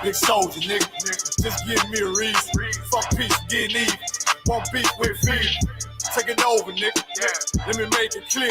Big soldier, nigga, just give me a reason. Fuck peace, getting even. One beat with feet. Taking over, nigga. Yeah. Let me make it clear.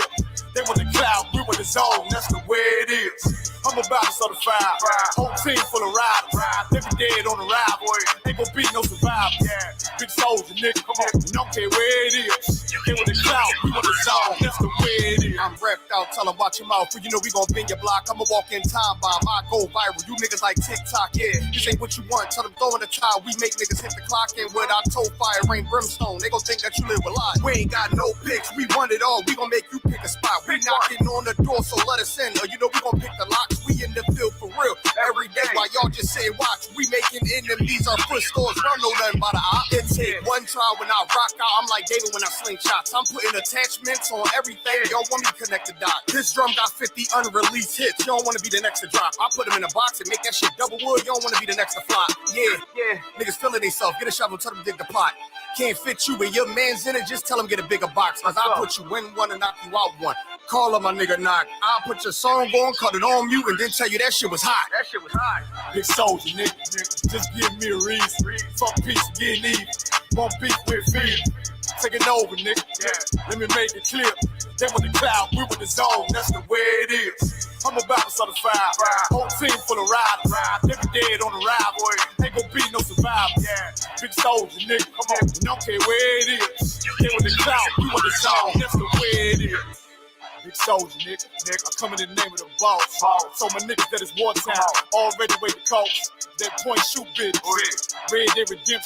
They want the cloud, we want the zone. That's the way it is. I'm about to start a fire. Whole team full of riders. They be dead on the ride, boy. Ain't gon' be no survivors. Yeah. Big soldier, nigga, come on. And don't care where it is. They want the cloud, we want the zone. That's the way it is. I'm repped out, tell them watch your mouth. You know we gon' bend your block. I'ma walk in time bomb. I go viral. You niggas like TikTok, yeah. This ain't what you want. Tell them throw in the towel. We make niggas hit the clock in with our toe fire, rain brimstone. They gon' think that you live a lie. We ain't got no picks. We want it all. We gon' make you pick a spot. We knocking on the door, so let us in. You know we gon' pick the locks. We in the field for real. Every day while y'all just say watch. We making enemies. Our foot stores. Run no nothing by the eye. It take one try when I rock out. I'm like David when I sling shots. I'm putting attachments on everything. You don't want me to connect the dot. This drum got 50 unreleased hits. You don't want to be the next to drop. I put them in a box and make that shit double wood. You don't want to be the next to flop. Yeah. Niggas feeling themselves. Get a shovel, tell them dig the pot. Can't fit you with your man's in it. Just tell them get a bigger box. Cause I'll put you in one and knock you out one. Call up my nigga knock. I'll put your song on, cut it on mute, and then tell you that shit was hot. Big soldier, nigga. Just give me a reason. Fuck peace, getting even. One beat with feet. Taking over, nigga. Yeah. Let me make it clear. They want the cloud, we want the zone. That's the way it is. I'm about to start a fire. Whole team full of riders. They be dead on the ride, boy. Ain't gon' be no survivors. Yeah. Big soldier, nigga. Come on. Don't care where it is. They want the cloud, we want the zone. That's the way it is. Big soldier, nigga. I come in the name of the boss. So my niggas that is Wartown. Already wait the coast. That point shoot bitch. Red Dead Redemption.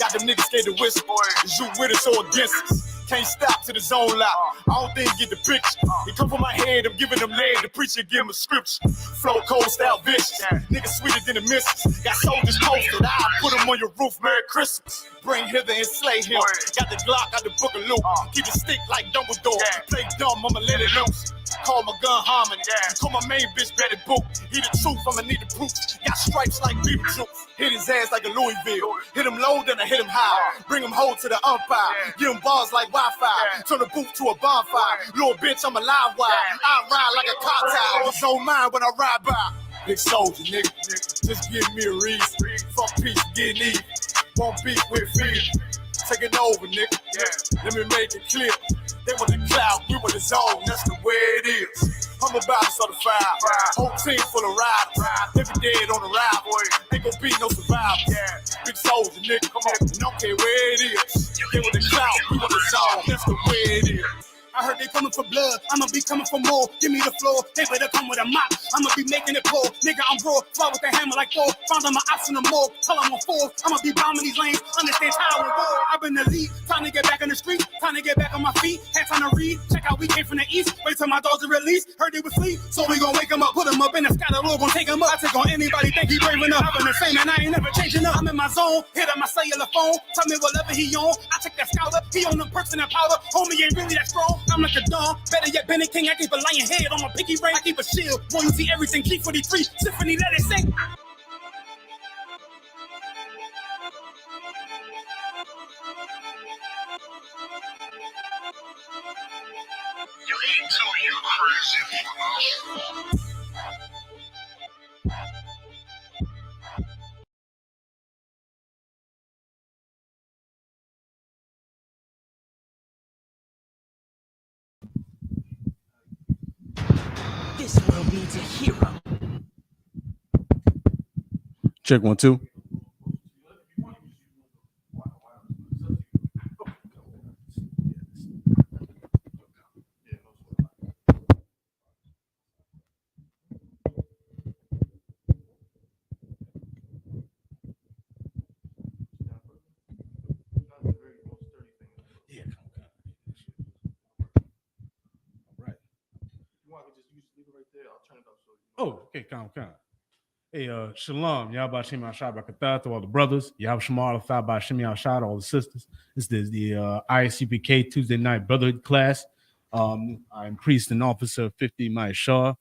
Got them niggas scared to whisper. Is you with us or against us? Can't stop to the zone lock. I don't think get the picture. It come from my head, I'm giving them lead. The preacher give him a scripture. Flow cold style vicious. Niggas sweeter than the missus. Got soldiers posted. I put them on your roof. Merry Christmas. Bring hither and slay him. Got the Glock, got the book of loot. Keep it stick like Dumbledore. Play dumb, I'ma let it loose. Call my gun harmony. Call my main bitch Betty Boop. He the truth, I'ma need the proof. Got stripes like Beetlejuice. Hit his ass like a Louisville. Hit him low, then I hit him high. Bring him home to the umpire. Give him bars like Wi-Fi. Turn the booth to a bonfire. Little bitch, I'm a live wire. I ride like a cocktail. It's on mine when I ride by. Big soldier, nigga. Just give me a reason. Fuck peace, getting even. One beat with feet. Taking over, nigga. Let me make it clear. They want the cloud, we want the zone. That's the way it is. I'm about to start a fire. Whole team full of riders. They be dead on the ride, boy. Ain't gon' be no survivors. Big soldier, nigga. Come on. Don't care where it is. They want the cloud, we want the zone. That's the way it is. I heard they coming for blood, I'ma be coming for more. Give me the floor, they better come with a mop. I'ma be making it pour. Nigga, I'm raw, fly with the hammer like Thor. Found on my ops in the morgue, tell them I'm full. I'ma be bombing these lanes, understand how and war. I've been the lead, time to get back in the street, time to get back on my feet. Had time to read, check out we came from the east. Wait till my dogs are released, heard they was sleep. So we gon' wake them up, put them up in the sky, the Lord gon' take them up. I take on anybody, think he brave enough. I've been the same and I ain't never changing up. I'm in my zone, hit on my cellular phone. Tell me whatever he on, I take that scholar. He on them perks and that powder, homie ain't really that strong. I'm like a dawn. Better yet, Benny King, I keep a lion head on my pinky ring. I keep a shield. Boy, you see everything. G43, Symphony, let it sing. You ain't too, you crazy. This world needs a hero. Check 1 2. Oh, okay, calm. Hey, shalom, y'all about Shimmy Al-Shad Bakathah to all the brothers. Y'all Shamar Al-Thah by Shimmy Al-Shad, all the sisters. This is the Isupk Tuesday night Brotherhood class. I'm Priest and Officer 50 Maya Shaw,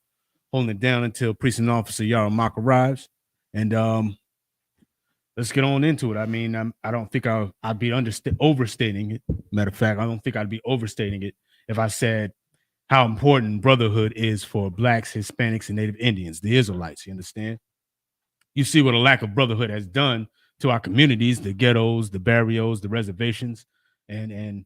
holding it down until Priest and Officer Yara Mock arrives. And let's get on into it. I mean, I don't think I'd be overstating it. Matter of fact, I don't think I'd be overstating it if I said how important brotherhood is for blacks, Hispanics, and Native Indians, the Israelites. You understand? You see what a lack of brotherhood has done to our communities, the ghettos, the barrios, the reservations, and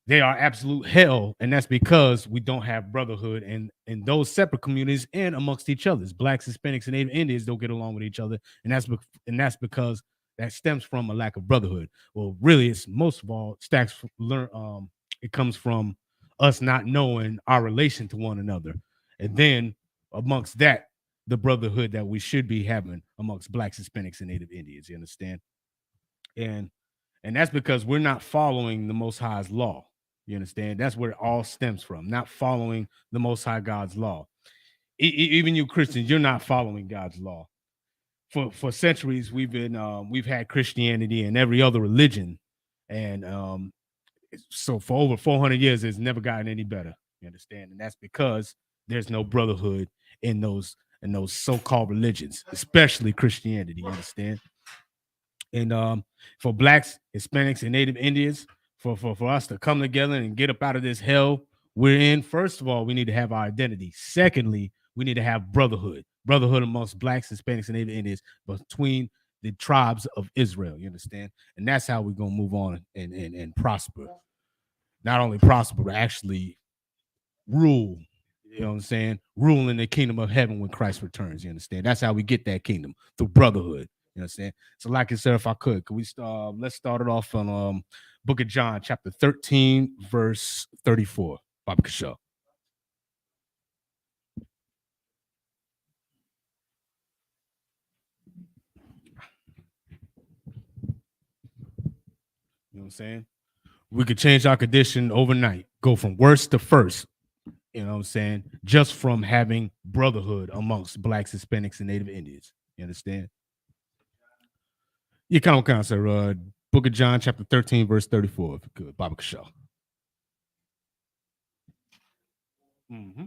they are absolute hell, and that's because we don't have brotherhood in those separate communities and amongst each other. Blacks, Hispanics, and Native Indians don't get along with each other, and that's because that stems from a lack of brotherhood. Well, really, it's most of all it comes from us not knowing our relation to one another, and then amongst that, the brotherhood that we should be having amongst blacks, Hispanics, and Native Indians. You understand? And that's because we're not following the Most High's law. You understand? That's where it all stems from. Not following the Most High God's law. Even you Christians, you're not following God's law. For centuries, we've had Christianity and every other religion, and so for over 400 years, it's never gotten any better. You understand? And that's because there's no brotherhood in those so-called religions, especially Christianity. You understand? And for blacks, Hispanics, and Native Indians, for us to come together and get up out of this hell we're in, first of all, we need to have our identity. Secondly, we need to have brotherhood amongst blacks, Hispanics, and Native Indians between the tribes of Israel. You understand? And that's how we're gonna move on and prosper. Not only prosper, but actually rule. You know what I'm saying? Rule in the kingdom of heaven when Christ returns. You understand? That's how we get that kingdom, through brotherhood. You know what I'm saying? So, like I said, if I could we start? Let's start it off on Book of John, chapter 13, verse 34. Baba Kashaw. You know what I'm saying? We could change our condition overnight, go from worst to first. You know what I'm saying? Just from having brotherhood amongst blacks, Hispanics, and Native Indians. You understand? You kind of sir. Book of John, chapter 13, verse 34. If you could, Baba Kashaw. Mm-hmm.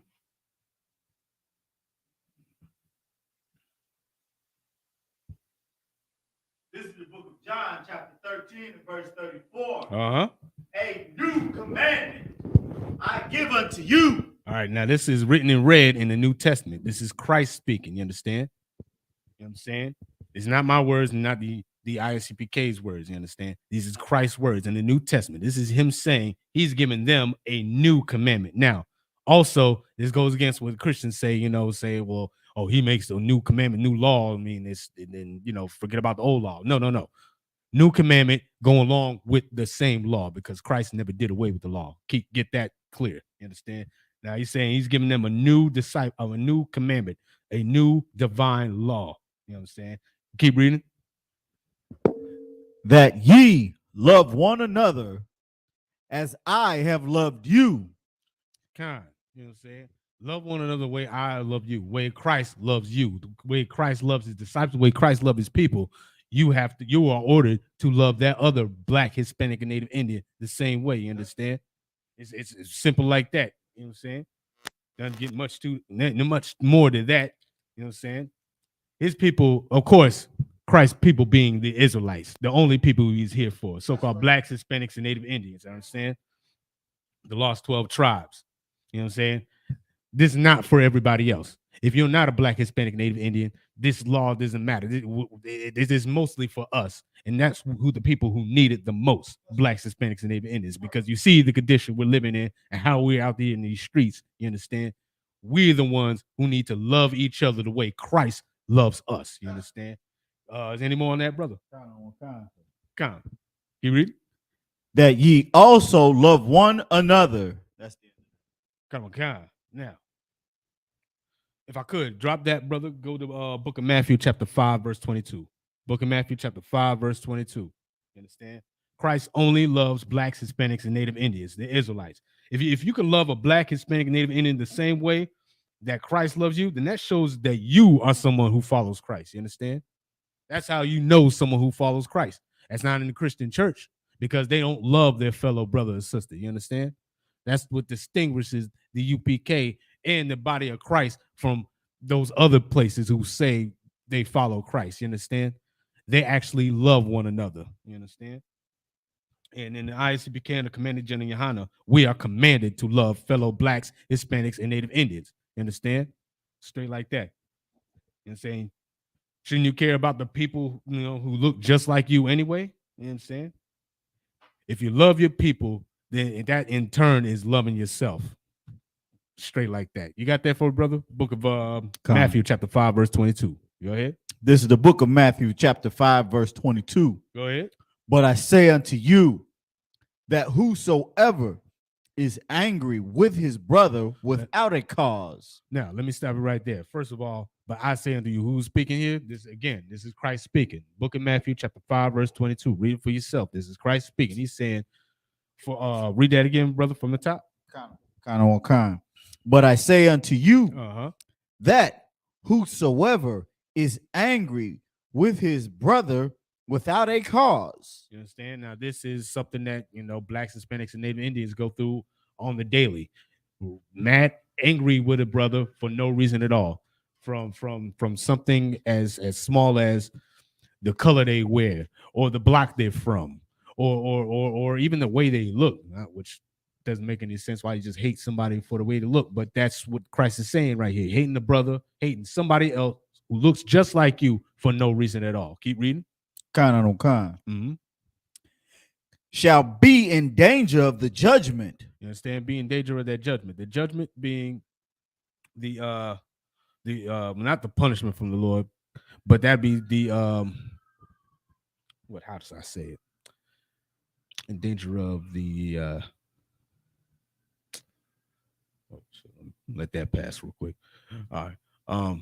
This is the book of John, chapter 13, and verse 34. Uh-huh. A new commandment I give unto you. All right, now this is written in red in the New Testament. This is Christ speaking. You understand? You know what I'm saying? It's not my words, not the ISUPK's words. You understand? These is Christ's words in the New Testament. This is him saying he's giving them a new commandment. Now, also, this goes against what Christians say, well, oh, he makes a new commandment, new law. I mean, it's then, forget about the old law. No. New commandment go along with the same law because Christ never did away with the law. Get that clear. You understand? Now he's saying he's giving them a new commandment, a new divine law. You know what I'm saying? Keep reading. That ye love one another as I have loved you. Kind. You know what I'm saying? Love one another the way I love you, the way Christ loves you, the way Christ loves his disciples, the way Christ loves his people. You are ordered to love that other black, Hispanic, and Native Indian the same way. You understand? It's simple like that. You know what I'm saying? Doesn't get much more than that. You know what I'm saying? His people, of course, Christ's people being the Israelites, the only people he's here for, so-called blacks, Hispanics, and Native Indians. I understand? The lost 12 tribes. You know what I'm saying? This is not for everybody else. If you're not a black, Hispanic, Native Indian, this law doesn't matter. This is mostly for us. And that's who the people who need it the most, blacks, Hispanics, and Native Indians, because you see the condition we're living in and how we're out there in these streets. You understand? We're the ones who need to love each other the way Christ loves us. You understand? Is any more on that, brother? Come. You read? That ye also love one another. That's the Come on. Now, if I could drop that, brother, go to Book of Matthew, chapter 5, verse 22. Book of Matthew, chapter 5, verse 22. You understand? Christ only loves blacks, Hispanics, and Native Indians, the Israelites. If you can love a black, Hispanic, and Native Indian the same way that Christ loves you, then that shows that you are someone who follows Christ. You understand? That's how you know someone who follows Christ. That's not in the Christian church because they don't love their fellow brother or sister. You understand? That's what distinguishes the UPK and the body of Christ from those other places who say they follow Christ. You understand? they actually love one another. You understand? And in the ISUPK and the Commanded General Yohana, we are commanded to love fellow blacks, Hispanics, and Native Indians. You understand? Straight like that. You know what I'm saying? Shouldn't you care about the people, who look just like you anyway? You know what I'm saying? If you love your people, then that in turn is loving yourself. Straight like that. You got that for brother? Book of Matthew chapter 5, verse 22. Go ahead. This is the book of Matthew, chapter 5, verse 22. Go ahead. But I say unto you that whosoever is angry with his brother without a cause. Now, let me stop it right there. First of all, but I say unto you, who's speaking here? This is Christ speaking. Book of Matthew, chapter 5, verse 22. Read it for yourself. This is Christ speaking. He's saying, read that again, brother, from the top. Kind. But I say unto you that whosoever is angry with his brother without a cause. You understand? Now, this is something that, blacks, Hispanics, and Native Indians go through on the daily. Mad, angry with a brother for no reason at all. From something as small as the color they wear, or the block they're from, or even the way they look, which doesn't make any sense why you just hate somebody for the way they look. But that's what Christ is saying right here. Hating the brother, hating somebody else who looks just like you for no reason at all. Keep reading. Shall be in danger of the judgment. You understand? Be in danger of that judgment. The judgment being the not the punishment from the Lord, but that'd be the how does I say it? In danger of the let that pass real quick. All right.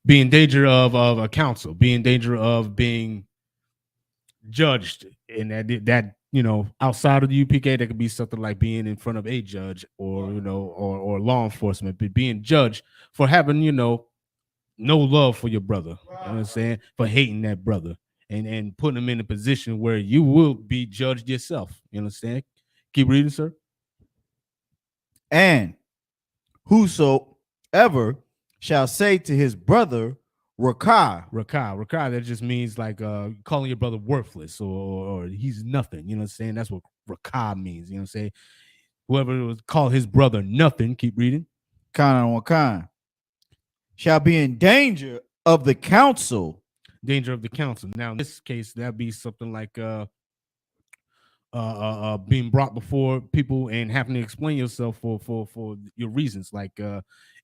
Be in danger of a council, be in danger of being judged, and that outside of the UPK, that could be something like being in front of a judge, or or law enforcement, but being judged for having no love for your brother. You know what I'm saying? For hating that brother and putting him in a position where you will be judged yourself. You understand? Keep reading, sir. And whosoever shall say to his brother, Rakah. That just means like calling your brother worthless or he's nothing. You know what I'm saying? That's what Rakah means. You know what I'm saying? Whoever would call his brother nothing, keep reading. Shall be in danger of the council. Danger of the council. Now, in this case, that'd be something like being brought before people and having to explain yourself for your reasons, like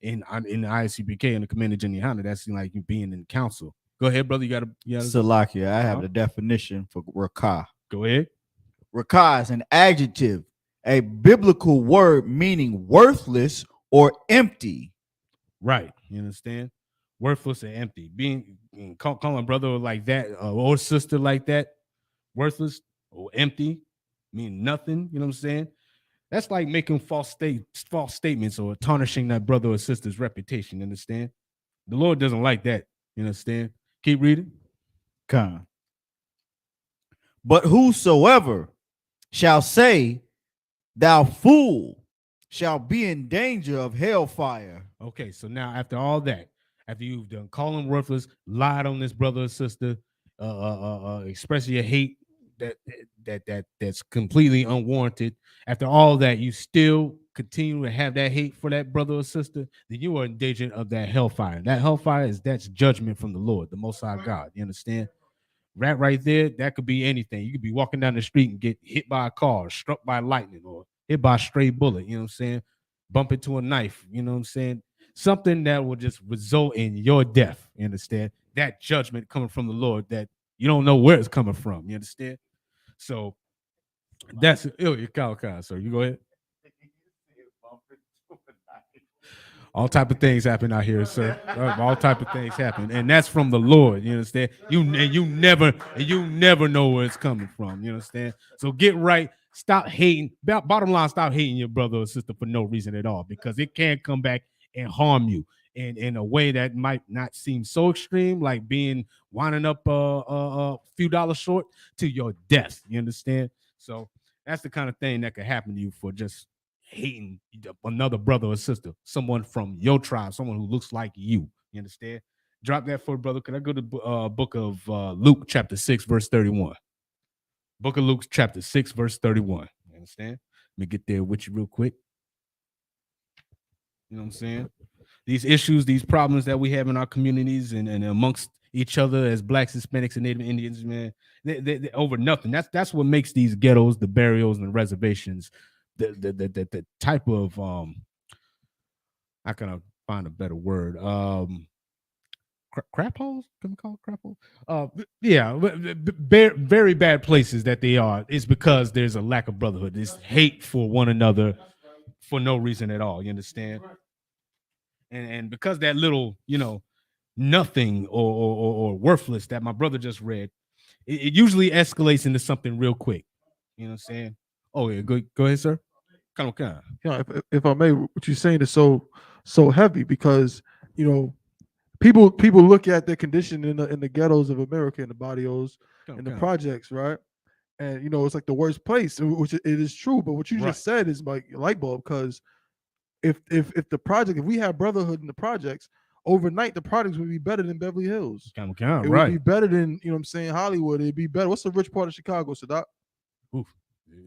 in the ISUPK and the Commanded General Yohana, that's like you being in council. Go ahead, brother. You gotta Salakia, I have the definition for Rakah. Go ahead. Rakah is an adjective, a biblical word meaning worthless or empty. Right. You understand? Worthless and empty. Calling brother like that or sister like that, worthless or empty, mean nothing. You know what I'm saying? That's like making false statements or tarnishing that brother or sister's reputation. You understand? The Lord doesn't like that. You understand? Keep reading. But whosoever shall say, thou fool, shall be in danger of hellfire. Okay, so now after all that, after you've done call him worthless, lied on this brother or sister, express your hate that's completely unwarranted. After all that, you still continue to have that hate for that brother or sister, then you are in danger of that hellfire. That hellfire that's judgment from the Lord, the Most High God. You understand? Right there, that could be anything. You could be walking down the street and get hit by a car, struck by lightning, or hit by a stray bullet. You know what I'm saying? Bump into a knife. You know what I'm saying? Something that will just result in your death. You understand? That judgment coming from the Lord that you don't know where it's coming from. You understand? So that's your cow. So you go ahead. All type of things happen out here, sir. All type of things happen, and that's from the Lord. You understand? You never know where it's coming from. You understand? So get right. Stop hating. Bottom line, stop hating your brother or sister for no reason at all, because it can come back and harm you in a way that might not seem so extreme, like being winding up a few dollars short to your death. You understand? So that's the kind of thing that could happen to you for just hating another brother or sister, someone from your tribe, someone who looks like you. You understand? Drop that for brother. Can I go to book of Luke chapter 6 verse 31? Book of Luke chapter 6 verse 31. You understand? Let me get there with you real quick. You know what I'm saying? These issues, these problems that we have in our communities and amongst each other as blacks, Hispanics, and Native Indians, man, they over nothing. That's what makes these ghettos, the burials, and the reservations, the type of how can I find a better word? Crap holes? Can we call it crap holes? Yeah, very bad places that they are is because there's a lack of brotherhood. There's hate for one another for no reason at all. You understand? And because that little, nothing or worthless that my brother just read, it usually escalates into something real quick. You know what I'm saying? Oh yeah, go ahead, sir. Come on. Yeah, if I may, what you're saying is so heavy because people look at the condition in the ghettos of America, in the barrios, in the projects, right? And it's like the worst place, which it is true. But what you just said is like a light bulb, because if we have brotherhood in the projects, overnight the projects would be better than Beverly Hills. It would be better than Hollywood. It'd be better. What's the rich part of Chicago, Sadat? Oof.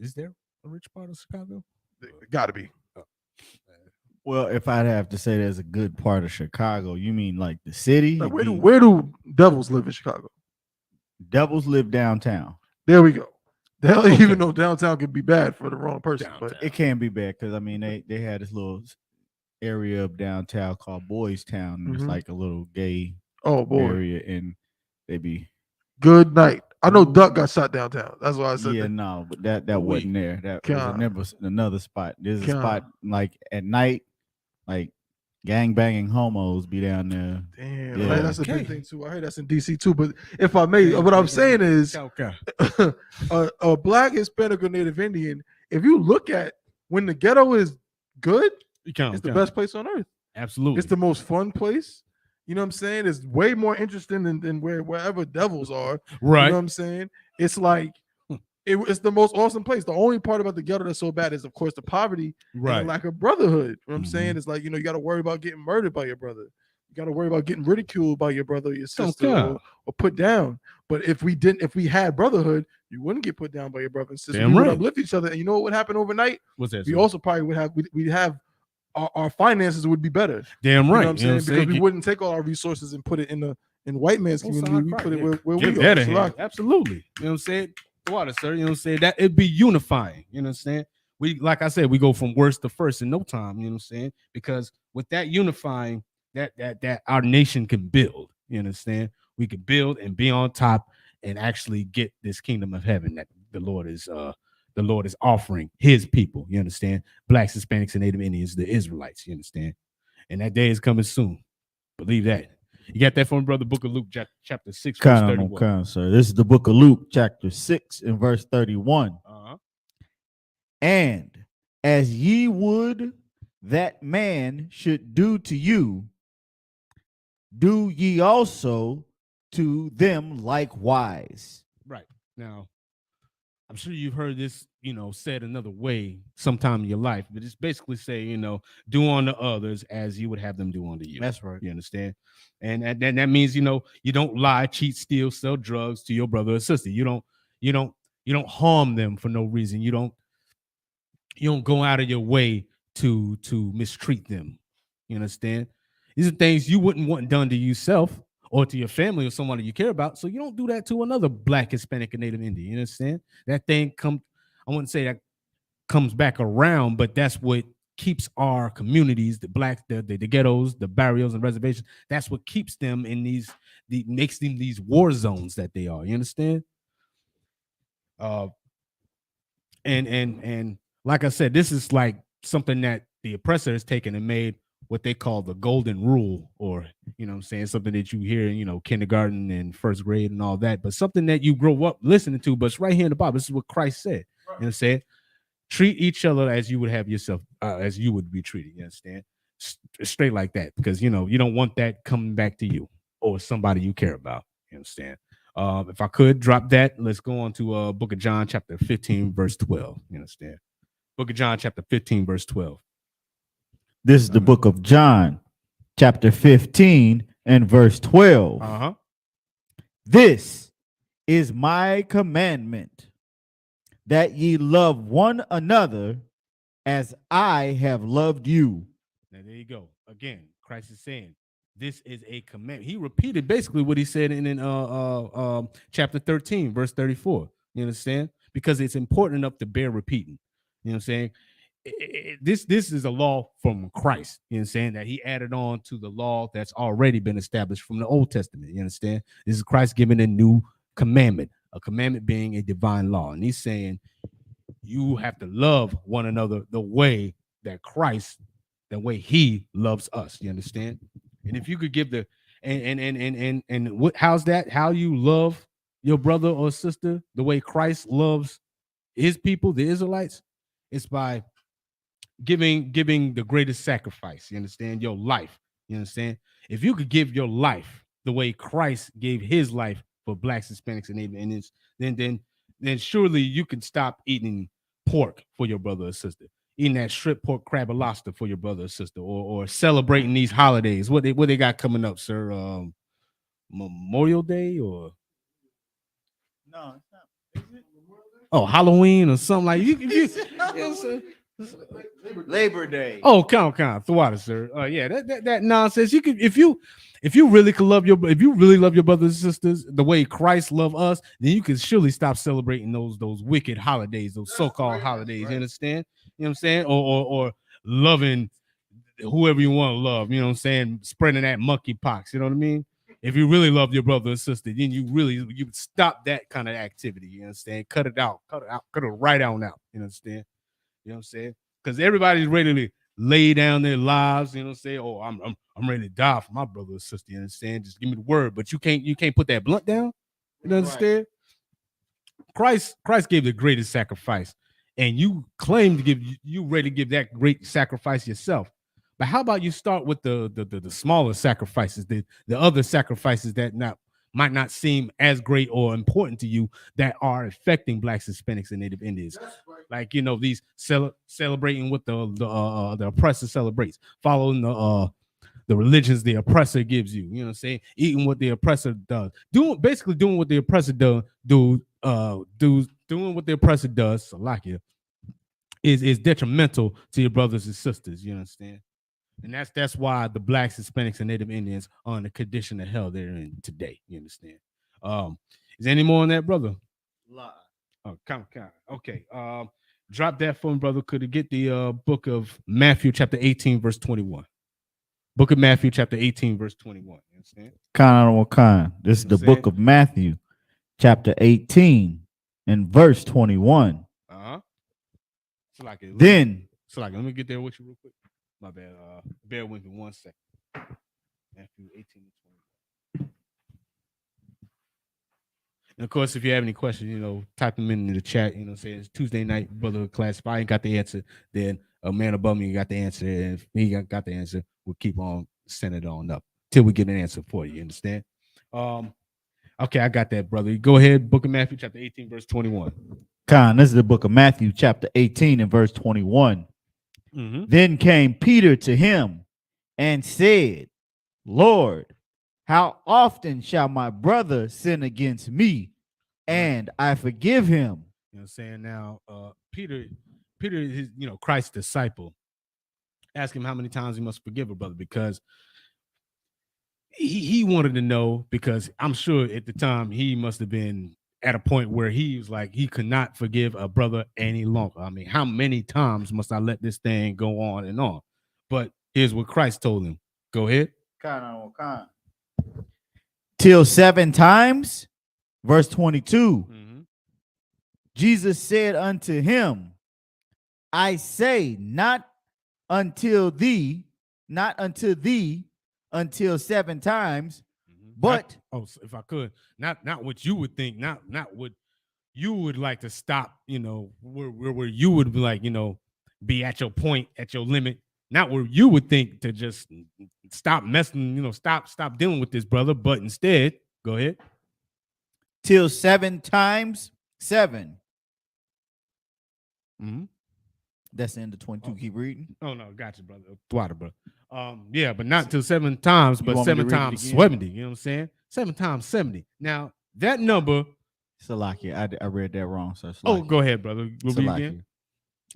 Is there a rich part of Chicago? Got to be. Well, if I'd have to say there's a good part of Chicago, you mean like the city? Like where do devils live in Chicago? Devils live downtown. There we go. Even though downtown can be bad for the wrong person, but it can be bad because they had this little area of downtown called Boys Town, and it's like a little gay area, and they be good night. I know Duck got shot downtown. That's why I said that. No, but that wasn't there. That was another spot. There's a spot like at night, like gang banging homos be down there. Damn, yeah. That's a big thing too. I heard that's in DC too. But if I may, what I'm saying is, a black, Hispanic, or Native Indian, if you look at when the ghetto is good, it's the best place on earth. Absolutely, it's the most fun place. You know what I'm saying? It's way more interesting than wherever devils are. Right. You know what I'm saying? It's like it's the most awesome place. The only part about the ghetto that's so bad is, of course, the poverty and the lack of brotherhood. You know what I'm saying? It's like, you got to worry about getting murdered by your brother. You got to worry about getting ridiculed by your brother or your sister or put down. But if we had brotherhood, you wouldn't get put down by your brother and sister. We would uplift each other. And you know what would happen overnight? What's that? We also probably would have we'd have our finances would be better. Damn right. You know what I'm saying? Because we wouldn't take all our resources and put it in white man's community. We put it where we are. Absolutely. You know what I'm saying? Water, sir. You know what I'm saying? That it'd be unifying. You know what I'm saying? We, like I said, we go from worst to first in no time. You know what I'm saying? Because with that unifying, that our nation can build. You understand? We can build and be on top and actually get this kingdom of heaven that the Lord is offering his people. You understand? Blacks, Hispanics, and Native Indians, the Israelites. You understand? And that day is coming soon. Believe that. You got that from Brother Book of Luke, chapter 6, verse 31. Sir. This is the Book of Luke, chapter 6, and verse 31. And as ye would that man should do to you, do ye also to them likewise. Right. Now, I'm sure you've heard this, said another way sometime in your life, but it's basically say, do unto others as you would have them do unto you. That's right. You understand? And that means, you don't lie, cheat, steal, sell drugs to your brother or sister. You don't harm them for no reason. You don't go out of your way to mistreat them. You understand? These are things you wouldn't want done to yourself or to your family or someone that you care about. So you don't do that to another Black, Hispanic, and Native Indian. You understand? That thing I wouldn't say that comes back around, but that's what keeps our communities, the blacks, the ghettos, the barrios and reservations. That's what keeps them in makes them these war zones that they are. You understand? And like I said, this is like something that the oppressor has taken and made what they call the golden rule, or, you know what I'm saying, something that you hear in, kindergarten and first grade and all that, but something that you grow up listening to, but it's right here in the Bible. This is what Christ said. You know what I'm saying? Treat each other as you would have yourself, as you would be treated. You understand? Straight like that, because, you don't want that coming back to you or somebody you care about. You understand? If I could drop that, let's go on to Book of John, chapter 15, verse 12. You understand? Book of John, chapter 15, verse 12. This is the Book of John, chapter 15, and verse 12. Uh-huh. This is my commandment, that ye love one another as I have loved you. Now there you go. Again, Christ is saying this is a commandment. He repeated basically what he said in chapter 13, verse 34. You understand? Because it's important enough to bear repeating. You know what I'm saying? This is a law from Christ. You know what I'm saying? That he added on to the law that's already been established from the Old Testament. You understand? This is Christ giving a new commandment, a commandment being a divine law. And he's saying you have to love one another the way that Christ, the way he loves us. You understand? And if you could give the and what, how's that? How you love your brother or sister the way Christ loves his people, the Israelites, it's by giving the greatest sacrifice. You understand? Your life. You understand? If you could give your life the way Christ gave his life for blacks, Hispanics, and Native Indians, then surely you can stop eating pork for your brother or sister, eating that strip pork, crab, or lobster for your brother or sister, or celebrating these holidays. What they got coming up, sir? Memorial Day or No, it's not. Is it? oh, Halloween or something like you know, sir. Labor Day. Oh, count, throughout it, sir. Yeah, that nonsense. You could if you really love your brothers and sisters the way Christ loved us, then you can surely stop celebrating those wicked holidays, those so-called holidays. You understand? You know what I'm saying? Or loving whoever you want to love. You know what I'm saying? Spreading that monkeypox. You know what I mean? If you really love your brother and sister, then you stop that kind of activity. You understand? Cut it out, cut it right on out. You understand? You know what I'm saying? Because everybody's ready to lay down their lives, you know what I'm saying? Oh, I'm ready to die for my brother or sister, you understand? Just give me the word, but you can't put that blunt down. You understand? Right. Christ gave the greatest sacrifice, and you claim to give you ready to give that great sacrifice yourself. But how about you start with the smaller sacrifices, the other sacrifices that might not seem as great or important to you that are affecting blacks, Hispanics, and Native Indians. Right. Like, you know, these celebrating what the oppressor celebrates, following the religions the oppressor gives you. You know what I'm saying? Eating what the oppressor does, doing what the oppressor doing what the oppressor does. So like it is detrimental to your brothers and sisters. You understand? And that's why the blacks, Hispanics, and Native Indians are in the condition of hell they're in today. You understand? Is there any more on that, brother? Oh, count. Okay. Drop that for me, brother. Could it get the book of Matthew, chapter 18, verse 21? Book of Matthew, chapter 18, verse 21. You understand? Kind. This is the book of Matthew, chapter 18, and verse 21. So like it. Then, let me get there with you real quick. My bad. Bear with me 1 second. Matthew 18 and 20. And of course, if you have any questions, you know, type them in the chat. You know, say it's Tuesday night, Brotherhood class. If I ain't got the answer, then a man above me got the answer. And if he got the answer, we'll keep on sending it on up till we get an answer for you. You understand? Okay, I got that, brother. Go ahead. Book of Matthew, chapter 18, verse 21. This is the book of Matthew, chapter 18, and verse 21. Mm-hmm. Then came Peter to him and said, Lord, how often shall my brother sin against me and I forgive him? You know what I'm saying? Now, Peter is, you know, Christ's disciple. Ask him how many times he must forgive a brother, because he wanted to know, because I'm sure at the time he must have been at a point where he was like, he could not forgive a brother any longer. I mean, how many times must I let this thing go on and on? But here's what Christ told him. Go ahead. Till 7 times, verse 22. Mm-hmm. Jesus said unto him, I say not unto thee until 7 times, but if I could, not what you would think, not what you would like to stop, you know, where you would be like, you know, be at your point, at your limit, not where you would think to just stop messing, you know, stop dealing with this brother, but instead, go ahead. Till 7 times 7. Mm-hmm. That's the end of 22. Keep reading. Oh no, gotcha, brother. Thwatter, bro. Yeah, but not till 7 times, You but want me to 7 read it times again? 70. You know what I'm saying? 7 times 70. Now that number. Salakia, I read that wrong, sir. Oh, Salakia. go ahead, brother. We'll read again. Salakia.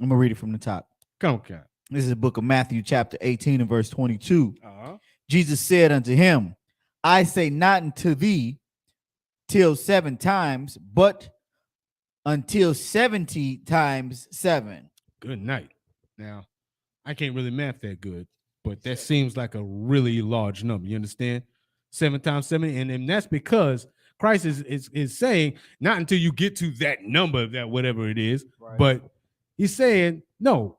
I'm gonna read it from the top. Come on, Cap. This is the book of Matthew, chapter 18 and verse 22. Uh-huh. Jesus said unto him, I say not unto thee till 7 times, but until 70 times 7. Good night. Now, I can't really math that good, but that seems like a really large number. You understand? 7 times 70. And that's because Christ is saying not until you get to that number, that whatever it is, but he's saying, no,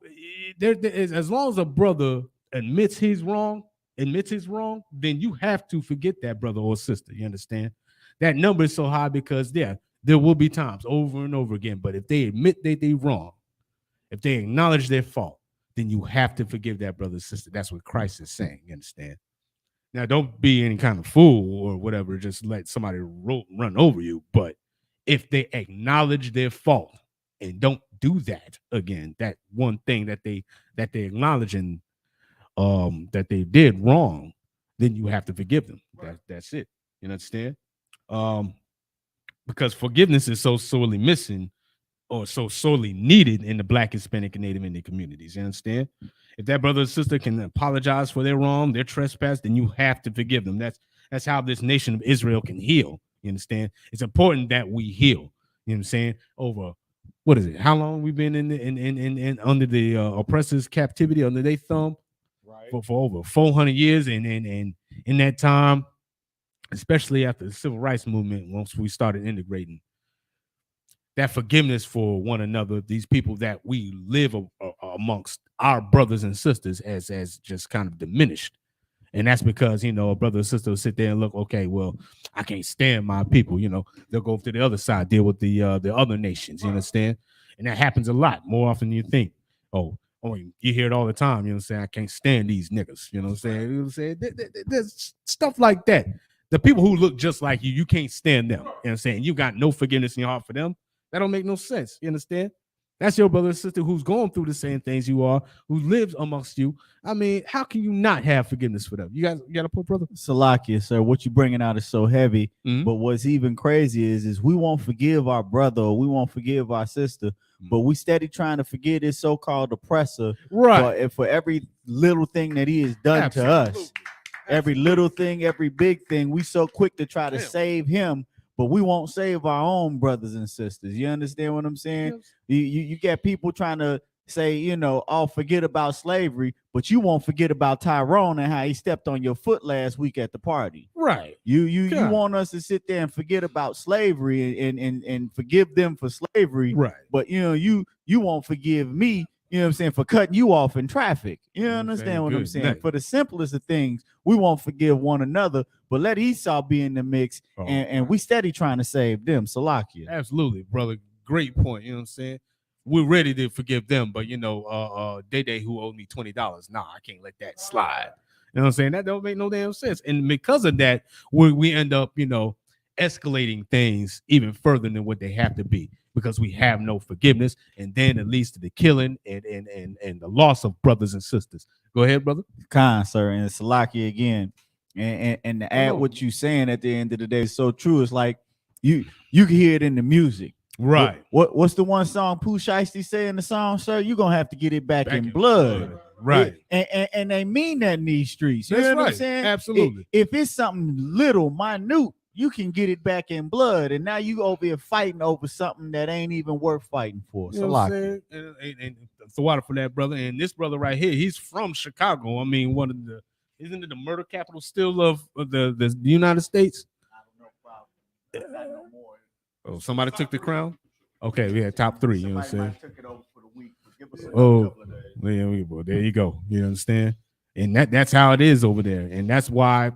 there is, as long as a brother admits he's wrong, then you have to forget that brother or sister. You understand? That number is so high because there will be times over and over again. But if they admit that they're wrong, if they acknowledge their fault, then you have to forgive that brother or sister. That's what Christ is saying. You understand? Now, don't be any kind of fool or whatever. Just let somebody run over you. But if they acknowledge their fault and don't do that again, that one thing that they acknowledge and that they did wrong, then you have to forgive them. That's it. You understand? Because forgiveness is so sorely missing or so sorely needed in the Black, Hispanic, and Native Indian communities. You understand? If that brother or sister can apologize for their wrong, their trespass, then you have to forgive them. That's how this nation of Israel can heal. You understand? It's important that we heal. You know what I'm saying? Over what is it? How long we've been in under the oppressors' captivity, under their thumb, right? For over 400 years, and in that time, especially after the civil rights movement, once we started integrating, that forgiveness for one another, these people that we live amongst our brothers and sisters, as just kind of diminished. And that's because, a brother or sister will sit there and look, okay, well, I can't stand my people. They'll go to the other side, deal with the other nations. You understand? And that happens a lot, more often than you think. Oh, you hear it all the time. You know what I'm saying? I can't stand these niggas. You know what I'm saying? There's stuff like that. The people who look just like you can't stand them. You know what I'm saying? You got no forgiveness in your heart for them. That don't make no sense. You understand? That's your brother or sister who's going through the same things you are, who lives amongst you. I mean, how can you not have forgiveness for them? You got a point, brother? Salakia, sir, what you bringing out is so heavy. But what's even crazy is we won't forgive our brother or we won't forgive our sister, but we steady trying to forgive this so-called oppressor, right? For every little thing that he has done to us, every little thing, every big thing, we so quick to try to save him, but we won't save our own brothers and sisters. You understand what I'm saying? You get people trying to say, forget about slavery, but you won't forget about Tyrone and how he stepped on your foot last week at the party. Right. You want us to sit there and forget about slavery and forgive them for slavery. Right. But you won't forgive me, you know what I'm saying, for cutting you off in traffic. You understand what I'm saying? Night. For the simplest of things, we won't forgive one another, but let Esau be in the mix, and we steady trying to save them. Salakia. Absolutely, brother. Great point. You know what I'm saying? We're ready to forgive them, but Day who owed me $20. Nah, I can't let that slide. You know what I'm saying? That don't make no damn sense. And because of that, we end up, escalating things even further than what they have to be, because we have no forgiveness, and then it leads to the killing and the loss of brothers and sisters. Go ahead, brother. Khan, sir, and Salakia again. And to add what you saying at the end of the day is so true. It's like you can hear it in the music. Right. What's the one song Pooh Shiesty say in the song, sir? You're gonna have to get it back in blood. Right. And they mean that in these streets. You That's know what right. I'm saying? Absolutely. If it's something little, minute, you can get it back in blood. And now you over here fighting over something that ain't even worth fighting for. You know what I'm saying? And the water for that brother. And this brother right here, he's from Chicago. I mean, isn't it the murder capital still of the United States? I don't know. Oh, somebody took the crown? Okay, we had top 3, you know what I'm saying? Took it over for the week. There you go. You understand? And that's how it is over there. And that's why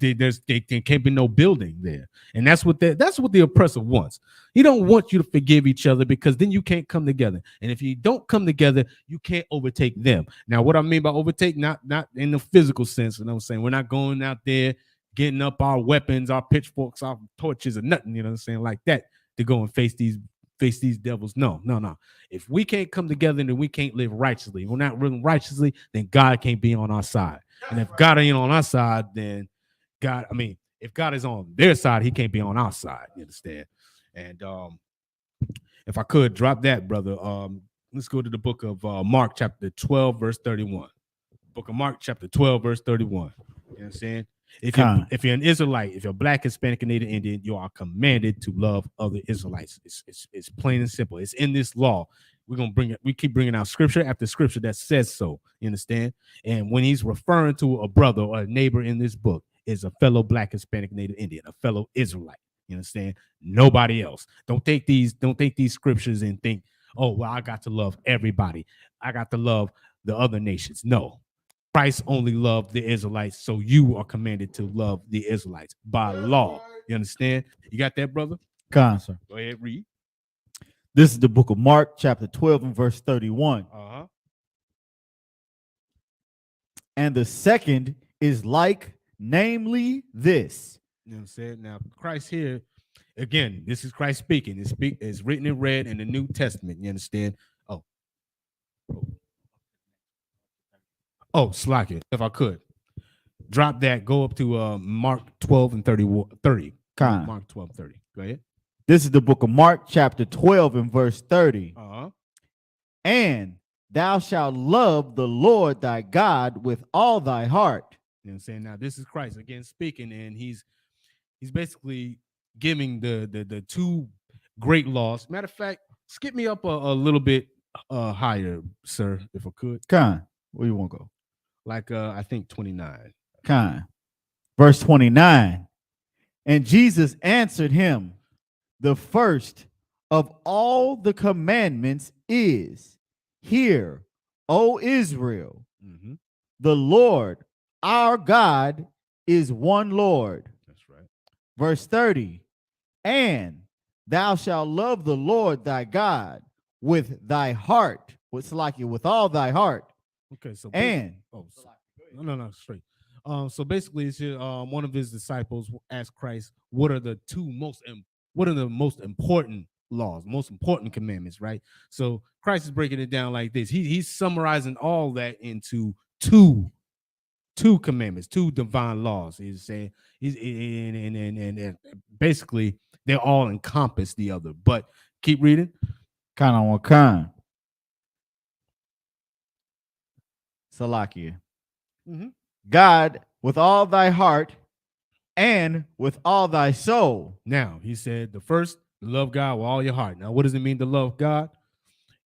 there can't be no building there. And that's what the oppressor wants. He don't want you to forgive each other, because then you can't come together. And if you don't come together, you can't overtake them. Now, what I mean by overtake, not in the physical sense, you know what I'm saying? We're not going out there getting up our weapons, our pitchforks, our torches, or nothing, you know what I'm saying, like that, to go and face these face these devils. No. If we can't come together and we can't live righteously, we're not living righteously, then God can't be on our side. And if God ain't on our side, then if God is on their side, he can't be on our side. You understand? And if I could drop that, brother, let's go to the book of Mark, chapter 12, verse 31. Book of Mark, chapter 12, verse 31. You know what I'm saying? If you're an Israelite, if you're Black, Hispanic, and Native Indian, you are commanded to love other Israelites. It's plain and simple. It's in this law. We keep bringing out scripture after scripture that says so. You understand? And when he's referring to a brother or a neighbor in this book, is a fellow Black, Hispanic, Native Indian, a fellow Israelite. You understand? Nobody else. Don't take these scriptures and think, oh, well, I got to love everybody. I got to love the other nations. No. Christ only loved the Israelites, so you are commanded to love the Israelites by law. You understand? You got that, brother? Sir. Go ahead, read. This is the book of Mark, chapter 12 and verse 31. And the second is like, namely this. You know what I'm saying? Now, Christ here, again, this is Christ speaking. It's written and read in the New Testament. You understand? Slack it. If I could. Drop that. Go up to Mark 12 and 30. Mark 12, 30. Go ahead. This is the book of Mark, chapter 12 and verse 30. And thou shalt love the Lord thy God with all thy heart. You know what I'm saying? Now, this is Christ again speaking, and he's basically giving the two great laws. Matter of fact, skip me up a little bit higher, sir, if I could. Where you want to go? Like I think 29. Verse 29. And Jesus answered him, the first of all the commandments is, hear, O Israel, the Lord our God is one Lord. That's right. Verse 30. And thou shalt love the Lord thy God with thy heart. What's like it? With all thy heart. Okay, so straight. So basically, it's one of his disciples asked Christ, "What are the most important laws, most important commandments?" Right. So Christ is breaking it down like this. He's summarizing all that into two commandments, two divine laws. He's saying and basically they all encompass the other. But keep reading. Salakia. God with all thy heart and with all thy soul. Now, he said the first, love God with all your heart. Now, what does it mean to love God?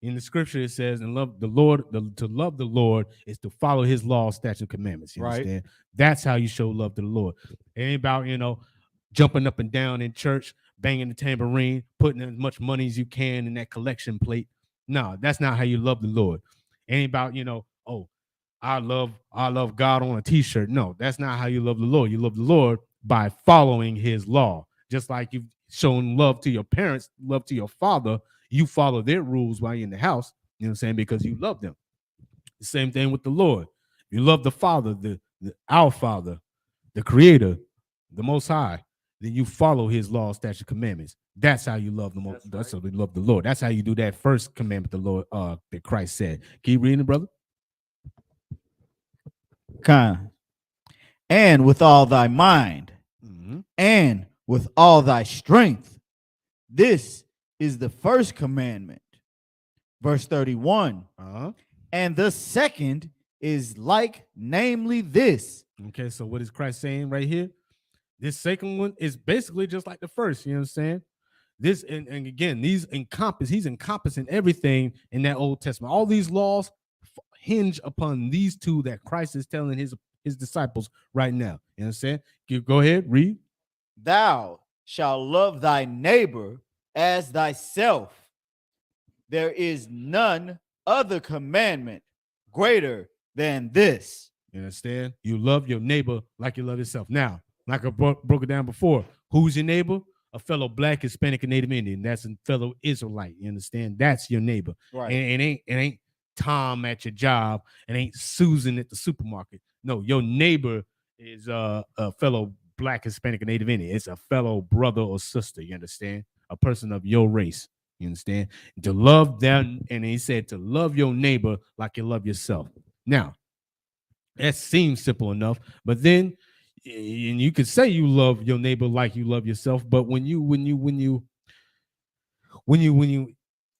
In the scripture, it says, and love the Lord, to love the Lord is to follow his law, statutes, and commandments. You understand? That's how you show love to the Lord. It ain't about, jumping up and down in church, banging the tambourine, putting as much money as you can in that collection plate. No, that's not how you love the Lord. It ain't about, I love God on a t-shirt. No, that's not how you love the Lord. You love the Lord by following his law. Just like you've shown love to your parents, love to your father, you follow their rules while you're in the house, you know what I'm saying, because you love them. The same thing with the Lord. You love the Father, our Father, the Creator, the Most High, then you follow his law, statute, commandments. That's how you love the most. That's how we love the Lord. That's how you do that first commandment the Lord that Christ said. Keep reading, brother. And with all thy mind, and with all thy strength. This is the first commandment. Verse 31. And the second is like, namely this. Okay, so what is Christ saying right here? This second one is basically just like the first, you know what I'm saying? This, and again, he's encompassing everything in that Old Testament. All these laws hinge upon these two that Christ is telling his disciples right now. You know what I'm saying? Go ahead, read. Thou shalt love thy neighbor as thyself. There is none other commandment greater than this. You understand? You love your neighbor like you love yourself. Now, like I broke it down before, who's your neighbor? A fellow Black, Hispanic, and Native Indian. That's a fellow Israelite. You understand? That's your neighbor. Right. And it ain't Tom at your job. It ain't Susan at the supermarket. No, your neighbor is a fellow Black, Hispanic, and Native Indian. It's a fellow brother or sister. You understand? A person of your race. You understand? To love them, and he said to love your neighbor like you love yourself. Now, that seems simple enough, but then, and you could say you love your neighbor like you love yourself, but when you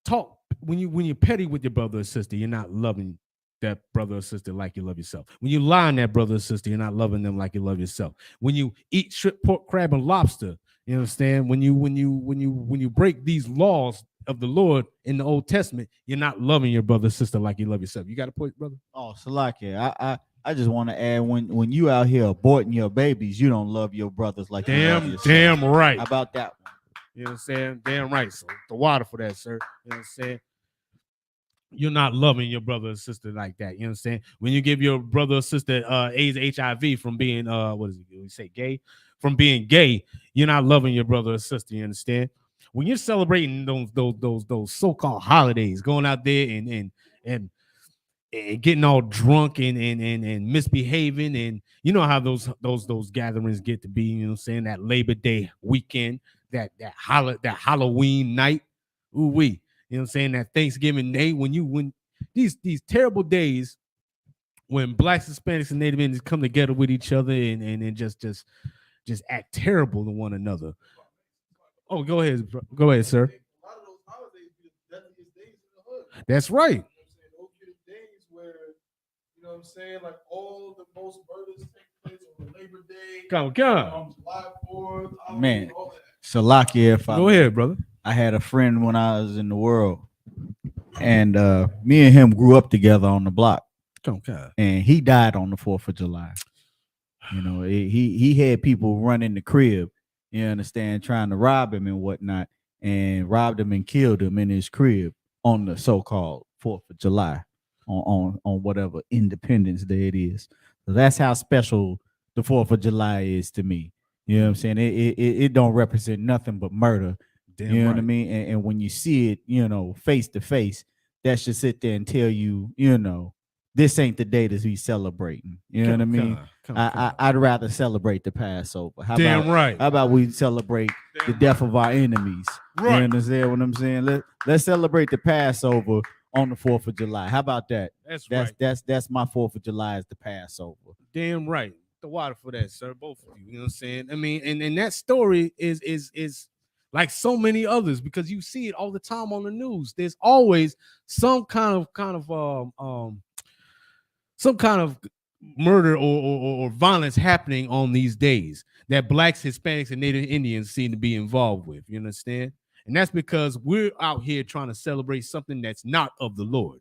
talk, when you're petty with your brother or sister, you're not loving that brother or sister like you love yourself. When you lie on that brother or sister, you're not loving them like you love yourself. When you eat shrimp, pork, crab, and lobster, you understand? When you break these laws of the Lord in the Old Testament, you're not loving your brother or sister like you love yourself. You got a point, brother? Oh, Salakia, I just want to add, when you out here aborting your babies, you don't love your brothers like you love yourself. Damn right. How about that one? You know what I'm saying? Damn right. So the water for that, sir. You know what I'm saying? You're not loving your brother or sister like that. You know what I'm saying? When you give your brother or sister AIDS, HIV from being what is it? You say gay? From being gay, you're not loving your brother or sister. You understand? When you're celebrating those so-called holidays, going out there and getting all drunk and misbehaving, and you know how those gatherings get to be. You know what I'm saying? That Labor Day weekend, that Halloween night, ooh wee. You know what I'm saying? That Thanksgiving day, when these terrible days when blacks, Hispanics, and Native Indians come together with each other and just act terrible to one another. Oh, go ahead, sir. A lot of those holidays be the deadliest days in the hood. That's right. Those be the days where, you know what I'm saying, like all the most murders take place on the Labor Day, Come. July 4th, Man, all that. Salakia, if Go ahead, brother. I had a friend when I was in the world, and me and him grew up together on the block. And he died on the 4th of July. You know, he had people run in the crib, you understand, trying to rob him and whatnot, and robbed him and killed him in his crib on the so-called 4th of July, on whatever Independence Day it is. So that's how special the 4th of July is to me. You know what I'm saying? It don't represent nothing but murder. Damn you know right. what I mean? And when you see it, you know, face to face, that should sit there and tell you, you know, this ain't the day to be celebrating. You know what I mean? I'd rather celebrate the Passover. How about we celebrate the death of our enemies? Right. You understand what I'm saying? Let's celebrate the Passover on the 4th of July. How about that? That's right. That's my 4th of July is the Passover. Damn right. The water for that, sir. Both of you. You know what I'm saying? I mean, and that story is like so many others, because you see it all the time on the news. There's always some kind of murder or violence happening on these days that blacks, Hispanics, and Native Indians seem to be involved with. You understand? And that's because we're out here trying to celebrate something that's not of the Lord.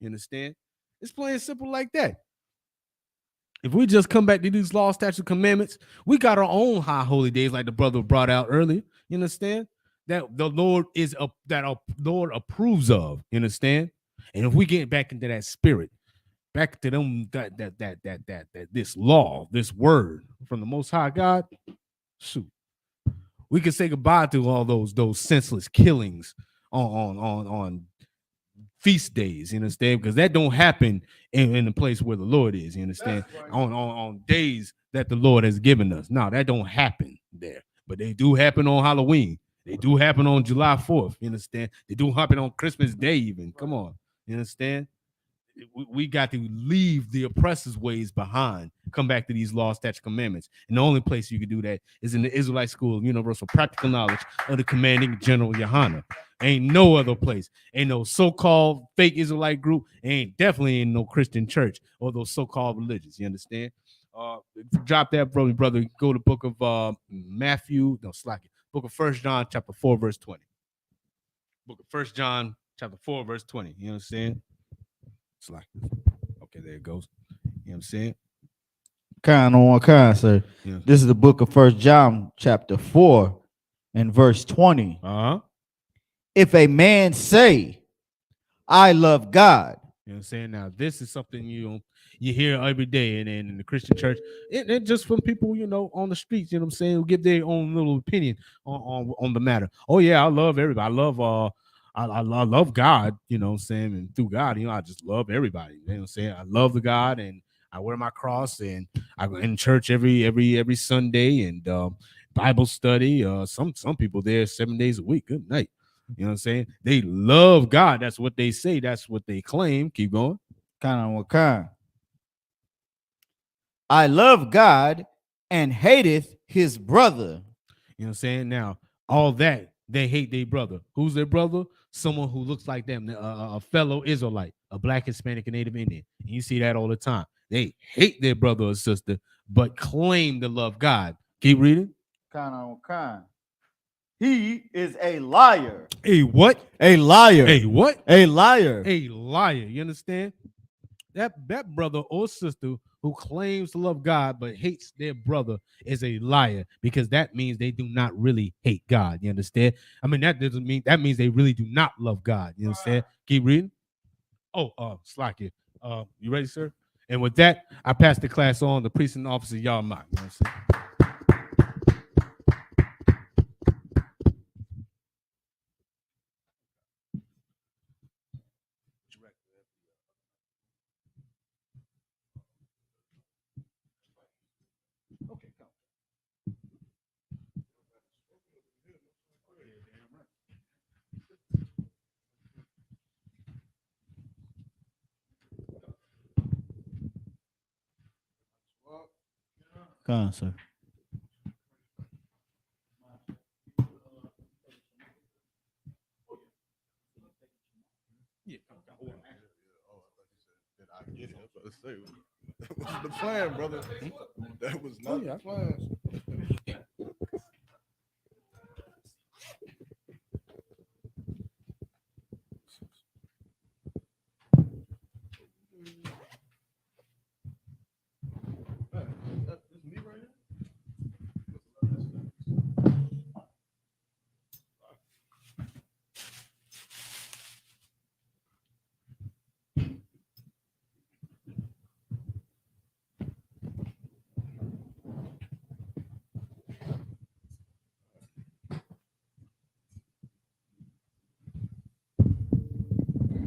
You understand? It's plain simple like that. If we just come back to these law, statutes, commandments, we got our own high holy days, like the brother brought out earlier. You understand? That the Lord Lord approves of. You understand? And if we get back into that spirit, back to them, that this law, this word from the Most High God, shoot, we can say goodbye to all those senseless killings on feast days. You understand? Because that don't happen in the place where the Lord is. You understand? Right. On days that the Lord has given us. No, that don't happen there, but they do happen on Halloween. They do happen on July 4th. You understand? They do happen on Christmas Day even. Come on. You understand? We got to leave the oppressor's ways behind, come back to these laws, statutes, commandments. And the only place you can do that is in the Israelite School of Universal Practical Knowledge of the Commanding General Yohana. Ain't no other place. Ain't no so-called fake Israelite group. Ain't definitely ain't no Christian church or those so-called religions. You understand? Drop that, brother. Go to book of Matthew. No, slack it. Book of 1 John, chapter 4, verse 20. Book of 1 John, chapter 4, verse 20. You know what I'm saying? Slack. Okay, there it goes. You know what I'm saying? Kind, sir. Yeah. This is the book of 1 John, chapter 4, and verse 20. If a man say, I love God. You know what I'm saying? Now, this is something you hear every day in the Christian church, and just from people, you know, on the streets, you know what I'm saying, who give their own little opinion on the matter. Oh, yeah, I love everybody. I love God, you know what I'm saying? And through God, you know, I just love everybody. You know what I'm saying? I love the God, and I wear my cross, and I go in church every Sunday, and Bible study. Some people there 7 days a week. Good night. You know what I'm saying? They love God. That's what they say. That's what they claim. Keep going. I love God and hateth his brother. You know what I'm saying? Now, all that, they hate their brother. Who's their brother? Someone who looks like them, a fellow Israelite, a Black, Hispanic, and Native Indian. And you see that all the time. They hate their brother or sister, but claim to love God. Keep reading. He is a liar. A what? A liar. A what? A liar. A liar. You understand? That brother or sister who claims to love God but hates their brother is a liar, because that means they do not really hate God. You understand? I mean, that doesn't mean, that means they really do not love God. You understand? Keep reading. Oh, Slacky. You ready, sir? And with that, I pass the class on to precinct officer Yarmak. You know what I'm saying? Come on, sir. That was the plan, brother. That was not the plan.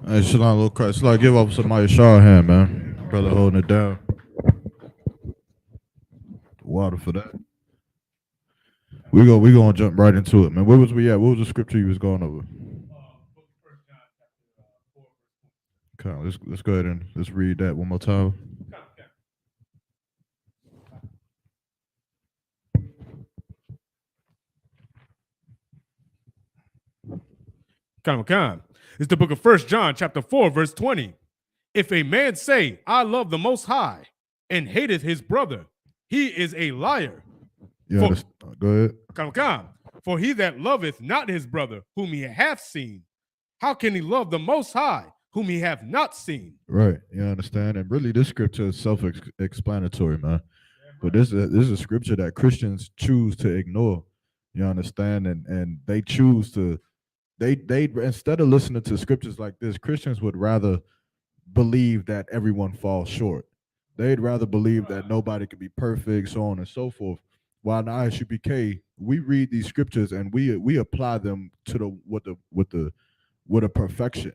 Hey, Shalom, little Christ. Like, give up somebody a shower hand, man. Brother holding it down. Water for that. We gonna jump right into it, man. Where was we at? What was the scripture you was going over? Okay, let's go ahead and let's read that one more time. Come. It's the book of 1 John chapter 4, verse 20. If a man say, I love the Most High, and hateth his brother, he is a liar. Yeah, go ahead. Come. For he that loveth not his brother, whom he hath seen, how can he love the Most High, whom he hath not seen? Right, you understand? And really, this scripture is self-explanatory, man. But this is a scripture that Christians choose to ignore. You understand? And they choose to, they instead of listening to scriptures like this, Christians would rather believe that everyone falls short. They'd rather believe that nobody can be perfect, so on and so forth. While in the Isupk, we read these scriptures and we apply them to with a perfection.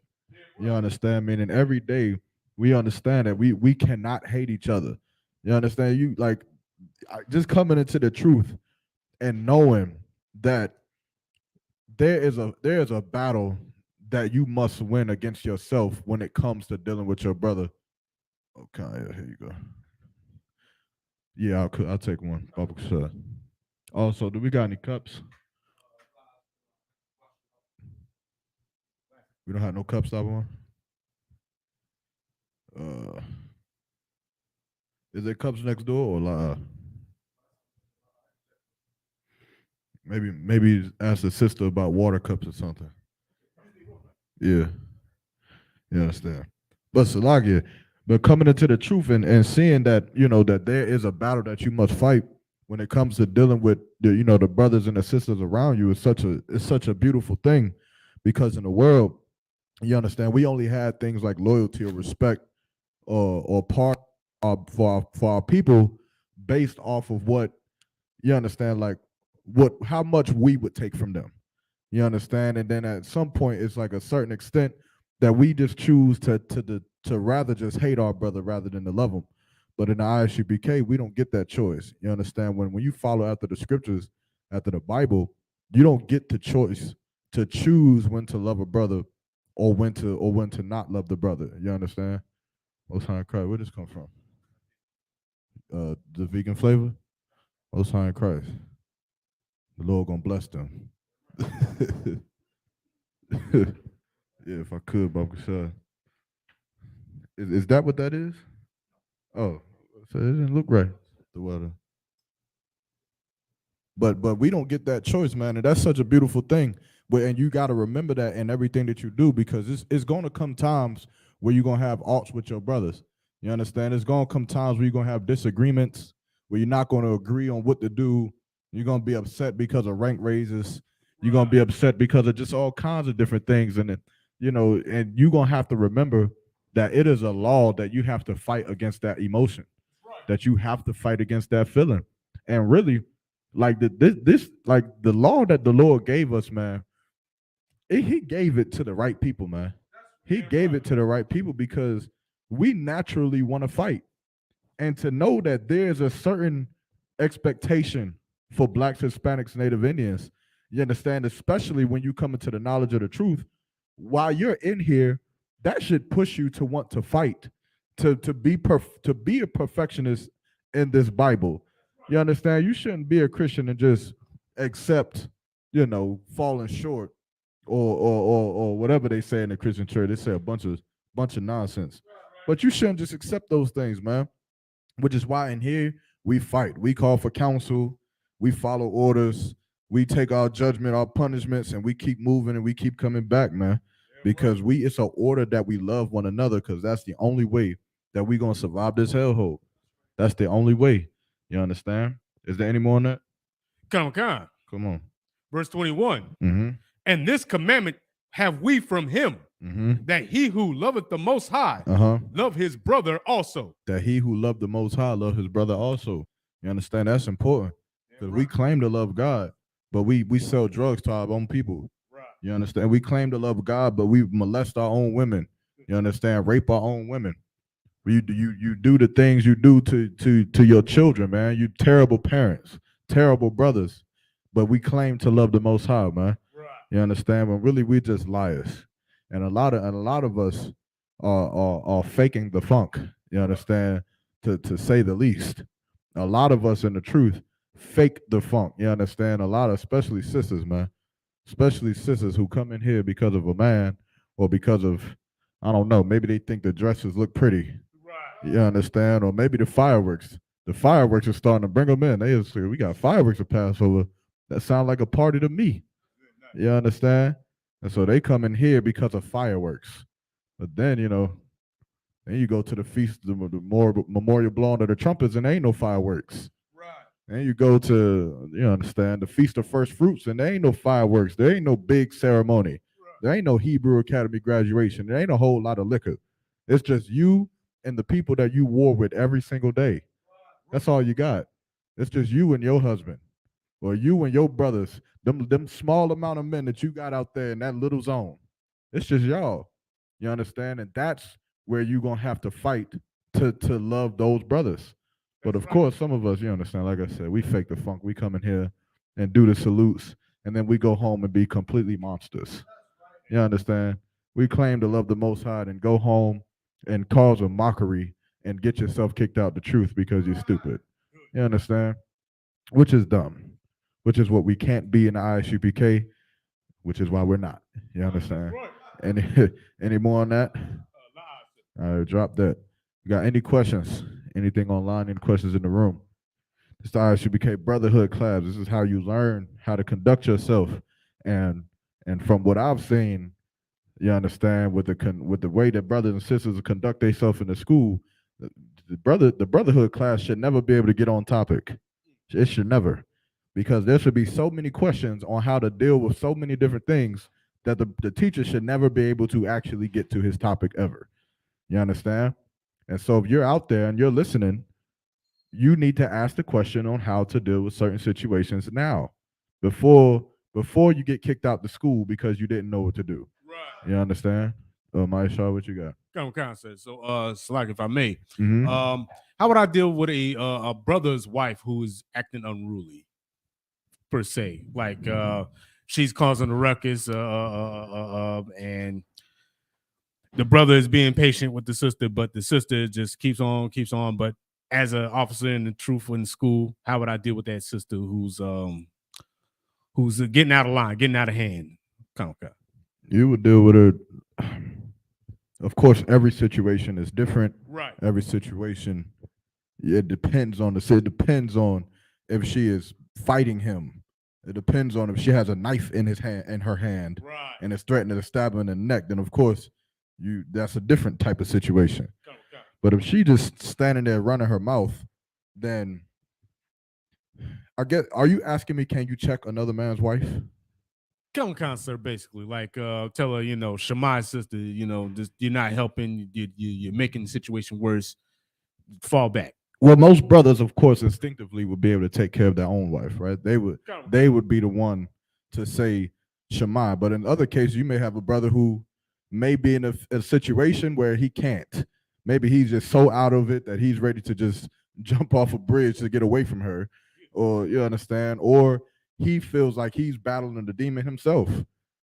You understand? Meaning every day we understand that we cannot hate each other. You understand? You like just coming into the truth and knowing that there is a battle that you must win against yourself when it comes to dealing with your brother. Okay, here you go. Yeah, I'll take one. Also, do we got any cups? We don't have no cup stopper one. Is there cups next door or maybe ask the sister about water cups or something? Yeah, you understand. But Salakia, but coming into the truth and seeing that that there is a battle that you must fight when it comes to dealing with the brothers and the sisters around you is such a beautiful thing, because in the world, you understand, we only had things like loyalty or respect or part for our people based off of what you understand, like how much we would take from them. You understand? And then at some point, it's like a certain extent that we just choose to rather just hate our brother rather than to love him. But in the ISUPK, we don't get that choice. You understand? When you follow after the scriptures, after the Bible, you don't get the choice to choose when to love a brother or when to not love the brother. You understand? Most High in Christ. Where this come from? The vegan flavor? Most High in Christ. The Lord gonna bless them. Yeah, if I could, Bob Kashad. Is that what that is? Oh, so it didn't look right. The water. But we don't get that choice, man, and that's such a beautiful thing. And you got to remember that in everything that you do, because it's going to come times where you're going to have alts with your brothers. You understand? It's going to come times where you're going to have disagreements, where you're not going to agree on what to do. You're going to be upset because of rank raises. You're going to be upset because of just all kinds of different things. And, and you're going to have to remember that it is a law that you have to fight against that emotion, that you have to fight against that feeling. And really, like the law that the Lord gave us, man, he gave it to the right people, man. He gave it to the right people because we naturally want to fight. And to know that there's a certain expectation for Blacks, Hispanics, Native Indians, you understand, especially when you come into the knowledge of the truth, while you're in here, that should push you to want to fight, to be a perfectionist in this Bible. You understand? You shouldn't be a Christian and just accept, falling short or whatever they say in the Christian church. They say a bunch of nonsense. But you shouldn't just accept those things, man. Which is why in here we fight. We call for counsel. We follow orders. We take our judgment, our punishments, and we keep moving and we keep coming back, man. Because it's an order that we love one another, because that's the only way that we're gonna survive this hellhole. That's the only way. You understand? Is there any more on that? Come on. Verse 21. Mm-hmm. And this commandment have we from him, that he who loveth the Most High love his brother also. That he who loved the Most High love his brother also. You understand? That's important. Because we claim to love God, but we sell drugs to our own people. Right. You understand? We claim to love God, but we molest our own women. You understand? Rape our own women. You do the things you do to your children, man. You terrible parents, terrible brothers, but we claim to love the Most High, man. Right. You understand? But really, we just liars, and a lot of us are faking the funk. You understand? To say the least, a lot of us in the truth fake the funk. You understand? A lot of, especially sisters, man, especially sisters who come in here because of a man or because of, I don't know, maybe they think the dresses look pretty. You understand? Or maybe the fireworks. The fireworks are starting to bring them in. They say, we got fireworks to pass over. That sound like a party to me. You understand? And so they come in here because of fireworks. But then, then you go to the feast, the memorial blowing of the trumpets, and there ain't no fireworks. Right. Then you go to, the Feast of First Fruits, and there ain't no fireworks. There ain't no big ceremony. Right. There ain't no Hebrew Academy graduation. There ain't a whole lot of liquor. It's just you and the people that you war with every single day. That's all you got. It's just you and your husband, or you and your brothers, them small amount of men that you got out there in that little zone. It's just y'all. You understand? And that's where you're going to have to fight to love those brothers. But of course, some of us, you understand, like I said, we fake the funk. We come in here and do the salutes, and then we go home and be completely monsters. You understand? We claim to love the Most High and go home and cause a mockery and get yourself kicked out the truth because you're stupid. You understand? Which is dumb. Which is what we can't be in the ISUPK, which is why we're not. You understand? Any more on that? All right, drop that. You got any questions? Anything online? Any questions in the room? It's the ISUPK Brotherhood class. This is how you learn how to conduct yourself. And from what I've seen, you understand, with the way that brothers and sisters conduct themselves in the school, the Brotherhood class should never be able to get on topic. It should never, because there should be so many questions on how to deal with so many different things that the teacher should never be able to actually get to his topic ever. You understand? And so if you're out there and you're listening, you need to ask the question on how to deal with certain situations now, before you get kicked out the school because you didn't know what to do. Right. You understand? Maisha, what you got? Concept. So, Slack, if I may, how would I deal with a brother's wife who is acting unruly, per se? Like, she's causing a ruckus, and the brother is being patient with the sister, but the sister just keeps on. But as an officer in the truth in school, how would I deal with that sister who's getting out of line, getting out of hand? Okay. You would deal with her. Of course, every situation is different. Right. Every situation, it depends on it depends on if she is fighting him. It depends on if she has a knife in her hand, right, and is threatening to stab him in the neck. Then of course, that's a different type of situation. Okay. But if she just standing there running her mouth, then are you asking me, can you check another man's wife? Come sir, basically. Like tell her, Shemai's sister, just you're not helping, you're making the situation worse. Fall back. Well, most brothers, of course, instinctively would be able to take care of their own wife, right? They would be the one to say Shemai. But in other cases, you may have a brother who may be in a situation where he can't. Maybe he's just so out of it that he's ready to just jump off a bridge to get away from her, or you understand, or he feels like he's battling the demon himself,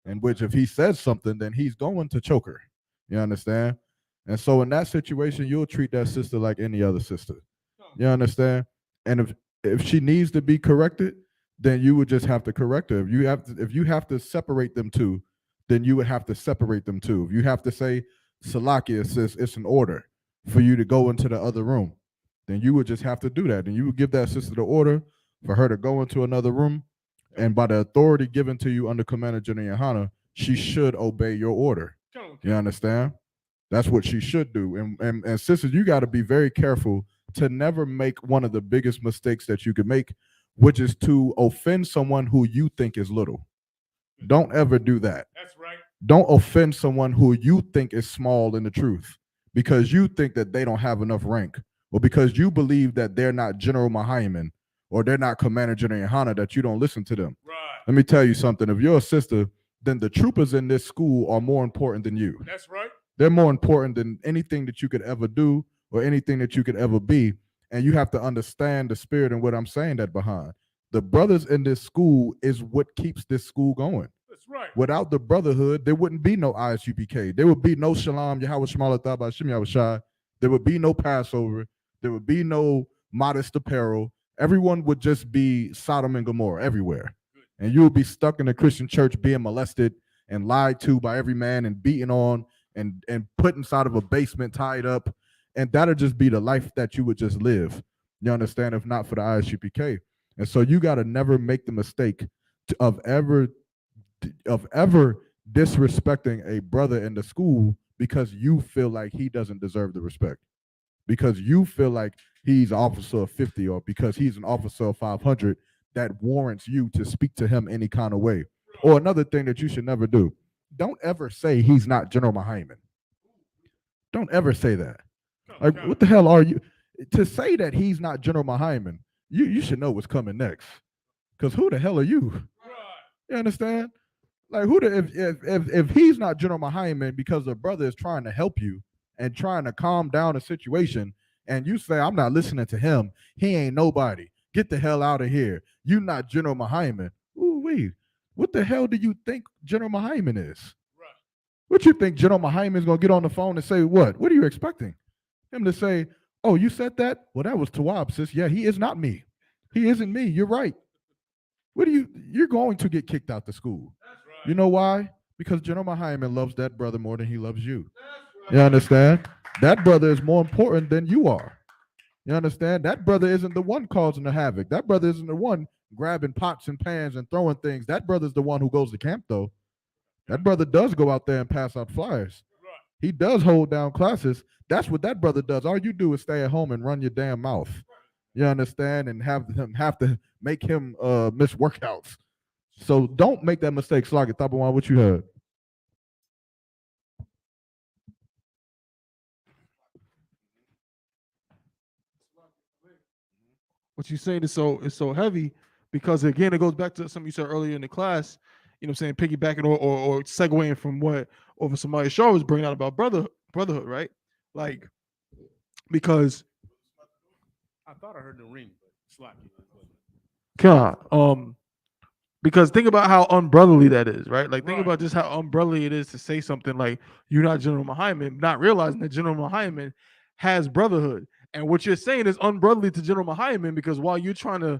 in which if he says something, then he's going to choke her. You understand? And so in that situation, you'll treat that sister like any other sister. You understand? And if she needs to be corrected, then you would just have to correct her. If you have to separate them two, then you would have to separate them two. If you have to say, Salakia, sis, it's an order for you to go into the other room, then you would just have to do that. And you would give that sister the order for her to go into another room. And by the authority given to you under Commander General Yohana, she should obey your order. You understand? That's what she should do. And sisters, you got to be very careful to never make one of the biggest mistakes that you could make, which is to offend someone who you think is little. Don't ever do that. That's right. Don't offend someone who you think is small in the truth because you think that they don't have enough rank, or because you believe that they're not General Mahayman or they're not Commander General Yohana, that you don't listen to them. Right. Let me tell you something. If you're a sister, then the troopers in this school are more important than you. That's right. They're more important than anything that you could ever do or anything that you could ever be. And you have to understand the spirit and what I'm saying that behind. The brothers in this school is what keeps this school going. That's right. Without the brotherhood, there wouldn't be no Isupk. There would be no Shalom, Yahweh Shema Latha Shem Yahweh Shai. There would be no Passover. There would be no modest apparel. Everyone would just be Sodom and Gomorrah everywhere. And you would be stuck in a Christian church being molested and lied to by every man and beaten on and put inside of a basement, tied up. And that'll just be the life that you would just live. You understand? If not for the ISUPK. And so you got to never make the mistake of ever disrespecting a brother in the school because you feel like he doesn't deserve the respect. Because you feel like he's an officer of 50 or because he's an officer of 500 that warrants you to speak to him any kind of way. Or another thing that you should never do. Don't ever say he's not General Mahayman. Don't ever say that. Like, what the hell are you? To say that he's not General Mahayman, you should know what's coming next. Because who the hell are you? You understand? Like, if he's not General Mahayman because the brother is trying to help you and trying to calm down a situation, and you say, I'm not listening to him, he ain't nobody. Get the hell out of here. You not General Mahayman. Ooh wee. What the hell do you think General Mahayman is? Right. What you think General Mahayman is gonna get on the phone and say what? What are you expecting? Him to say, oh, you said that? Well, that was Tawab, sis. Yeah, he is not me. He isn't me. You're right. You're going to get kicked out the school. That's right. You know why? Because General Mahayman loves that brother more than he loves you. Right. You understand? That brother is more important than you are. You understand? That brother isn't the one causing the havoc. That brother isn't the one grabbing pots and pans and throwing things. That brother's the one who goes to camp, though. That brother does go out there and pass out flyers. Right. He does hold down classes. That's what that brother does. All you do is stay at home and run your damn mouth. You understand? And have to make him miss workouts. So don't make that mistake. Slug it. Tabawan, what you heard? What you saying is so heavy because again it goes back to something you said earlier in the class. You know what I'm saying, piggybacking or segueing from what over somebody's show was bringing out about brotherhood, right? Like, because I thought I heard the ring, but it's like God, Because think about how unbrotherly that is, right? Like think about just how unbrotherly it is to say something like you're not General Muhammad, not realizing that General Muhammad has brotherhood. And what you're saying is unbrotherly to General Muhammad because while you're trying to,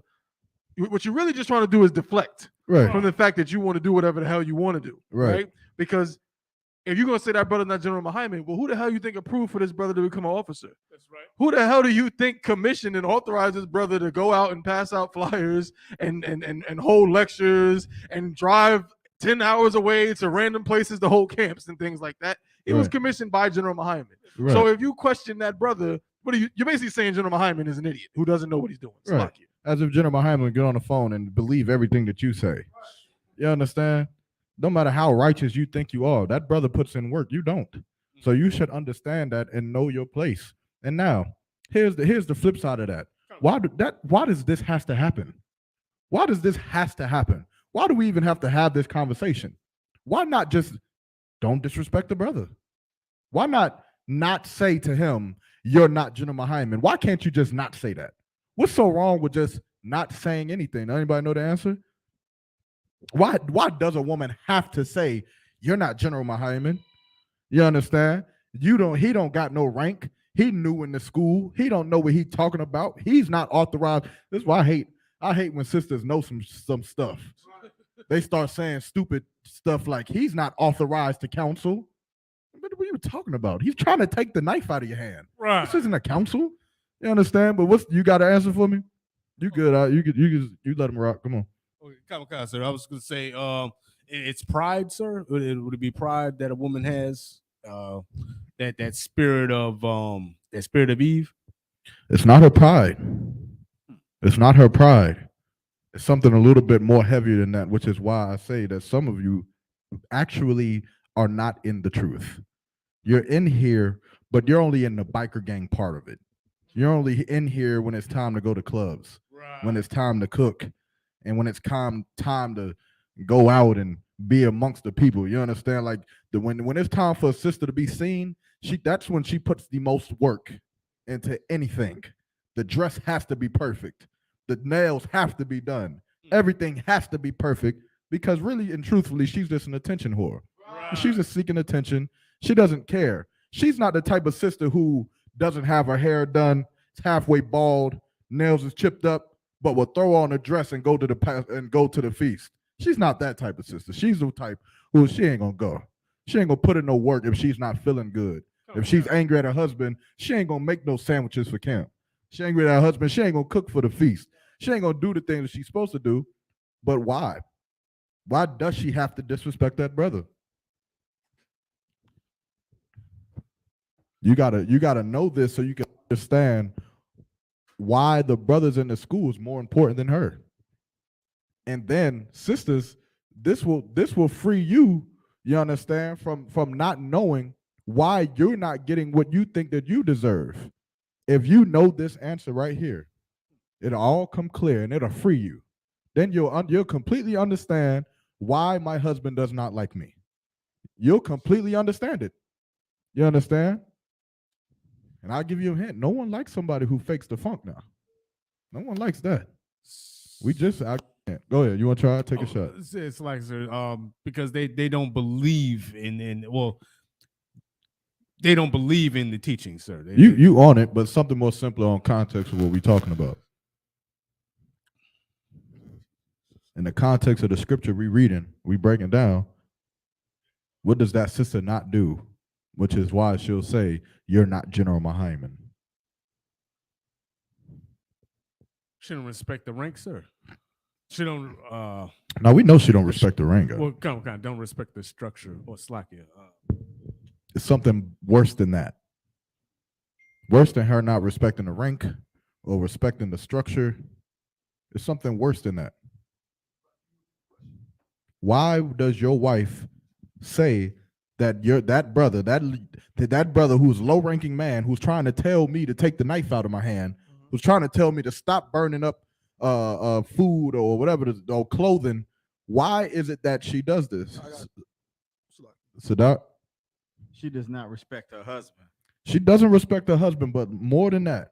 what you're really just trying to do is deflect from the fact that you want to do whatever the hell you want to do, right? Because if you're gonna say that brother's not General Muhammad, well, who the hell you think approved for this brother to become an officer? That's right. Who the hell do you think commissioned and authorized this brother to go out and pass out flyers and hold lectures and drive 10 hours away to random places to hold camps and things like that? It was commissioned by General Muhammad. So if you question that brother, you're basically saying General Muhammad is an idiot who doesn't know what he's doing. As if General Muhammad would get on the phone and believe everything that you say. You understand? No matter how righteous you think you are, that brother puts in work. You don't. So you should understand that and know your place. And now, here's the flip side of that. Why does this has to happen? Why does this has to happen? Why do we even have to have this conversation? Why not just don't disrespect the brother? Why not say to him, you're not General Muhammad? Why can't you just not say that? What's so wrong with just not saying anything? Anybody know the answer? Why does a woman have to say you're not General Muhammad? You understand? He don't got no rank. He new in the school. He don't know what he's talking about. He's not authorized. This is why I hate when sisters know some stuff. They start saying stupid stuff like he's not authorized to counsel. What are you talking about? He's trying to take the knife out of your hand. Right. This isn't a counsel. You understand? But you got an answer for me? You good? You let him rock. Come on. Okay, sir. I was going to say, it's pride, sir. Would it be pride that a woman has? That spirit of Eve. It's not her pride. It's not her pride. It's something a little bit more heavier than that, which is why I say that some of you actually are not in the truth. You're in here, but you're only in the biker gang part of it. You're only in here when it's time to go to clubs, when it's time to cook, and when it's time to go out and be amongst the people. You understand? Like when it's time for a sister to be seen, that's when she puts the most work into anything. The dress has to be perfect. The nails have to be done. Everything has to be perfect because really and truthfully, she's just an attention whore. She's just seeking attention. She doesn't care. She's not the type of sister who doesn't have her hair done, it's halfway bald, nails is chipped up, but will throw on a dress and go to the feast. She's not that type of sister. She's the type who she ain't gonna go. She ain't gonna put in no work if she's not feeling good. If she's angry at her husband, she ain't gonna make no sandwiches for camp. She angry at her husband, she ain't gonna cook for the feast. She ain't gonna do the things that she's supposed to do. But why? Why does she have to disrespect that brother? You gotta know this so you can understand why the brothers in the school is more important than her. And then sisters, this will free you, you understand, from not knowing why you're not getting what you think that you deserve. If you know this answer right here, it'll all come clear and it'll free you. Then you'll completely understand why my husband does not like me. You'll completely understand it. You understand? And I'll give you a hint. No one likes somebody who fakes the funk now. No one likes that. Go ahead. You want to try? Take a shot. It's like, sir, because they don't believe they don't believe in the teaching, sir. You on it, but something more simpler on context of what we're talking about. In the context of the scripture we reading, we breaking down, what does that sister not do? Which is why she'll say, you're not General Muhammad. She don't respect the rank, sir. She don't. Now we know she don't respect the rank. Well, come on, don't respect the structure or slacky. It's something worse than that. Worse than her not respecting the rank or respecting the structure. It's something worse than that. Why does your wife say that that brother who's low-ranking man who's trying to tell me to take the knife out of my hand, who's trying to tell me to stop burning up food or whatever, or clothing, why is it that she does this? Sadat? She does not respect her husband. She doesn't respect her husband, but more than that,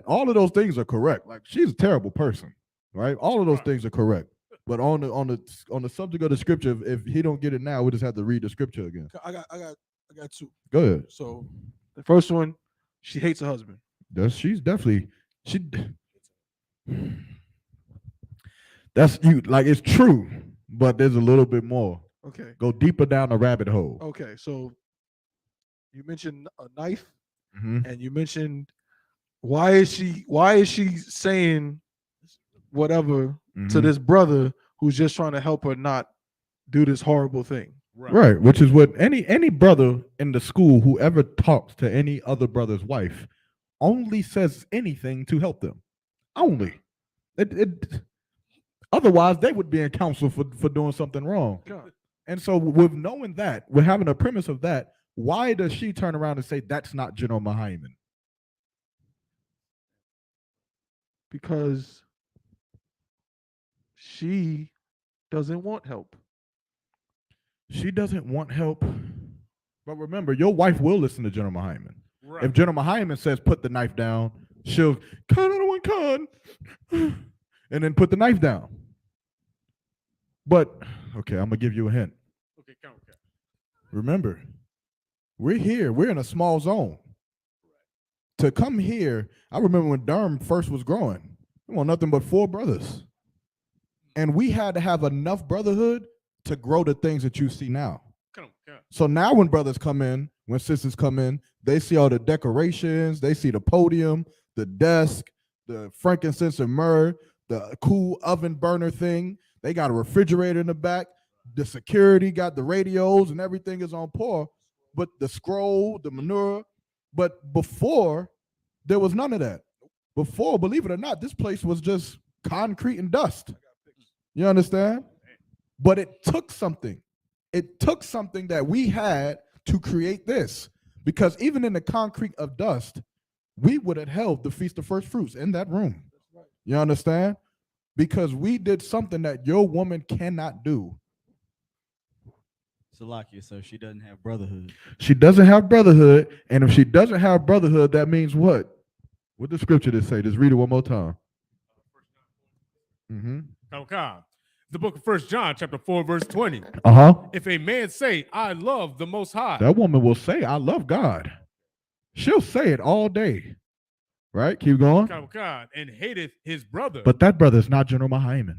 all of those things are correct. Like, she's a terrible person, right? All of those things are correct. But on the subject of the scripture, if he don't get it now, we just have to read the scripture again. I got two. Go ahead. So the first one, she hates her husband. She's definitely that's you like it's true, but there's a little bit more. Okay. Go deeper down the rabbit hole. Okay, so you mentioned a knife, Mhm. and you mentioned why is she saying whatever to Mhm. this brother who's just trying to help her not do this horrible thing? Right, which is what any brother in the school who ever talks to any other brother's wife only says anything to help them. Only. Otherwise they would be in counsel for doing something wrong. God. And so with knowing that, with having a premise of that, why does she turn around and say that's not General Mahaiman? Because she doesn't want help. She doesn't want help. But remember, your wife will listen to General Mahaiman. Right. If General Mahaiman says put the knife down, she'll cut it one con and then put the knife down. But okay, I'm gonna give you a hint. Okay, come. Remember, we're here. We're in a small zone. To come here, I remember when Durham first was growing. We want nothing but 4 brothers, and we had to have enough brotherhood to grow the things that you see now. Come. So now when brothers come in, when sisters come in, they see all the decorations, they see the podium, the desk, the frankincense and myrrh, the cool oven burner thing. They got a refrigerator in the back. The security got the radios and everything is on par. But the scroll, the manure. But before, there was none of that. Before, believe it or not, this place was just concrete and dust. You understand? But it took something. It took something that we had to create this. Because even in the concrete of dust, we would have held the Feast of First Fruits in that room. You understand? Because we did something that your woman cannot do. Salakia, so she doesn't have brotherhood. She doesn't have brotherhood. And if she doesn't have brotherhood, that means what? What the scripture did say? Just read it one more time. Mm-hmm. Come. The book of 1 John, chapter 4, verse 20. Uh-huh. If a man say, I love the Most High. That woman will say, I love God. She'll say it all day. Right? Keep going. Come, and hateth his brother. But that brother is not General Mahaiman.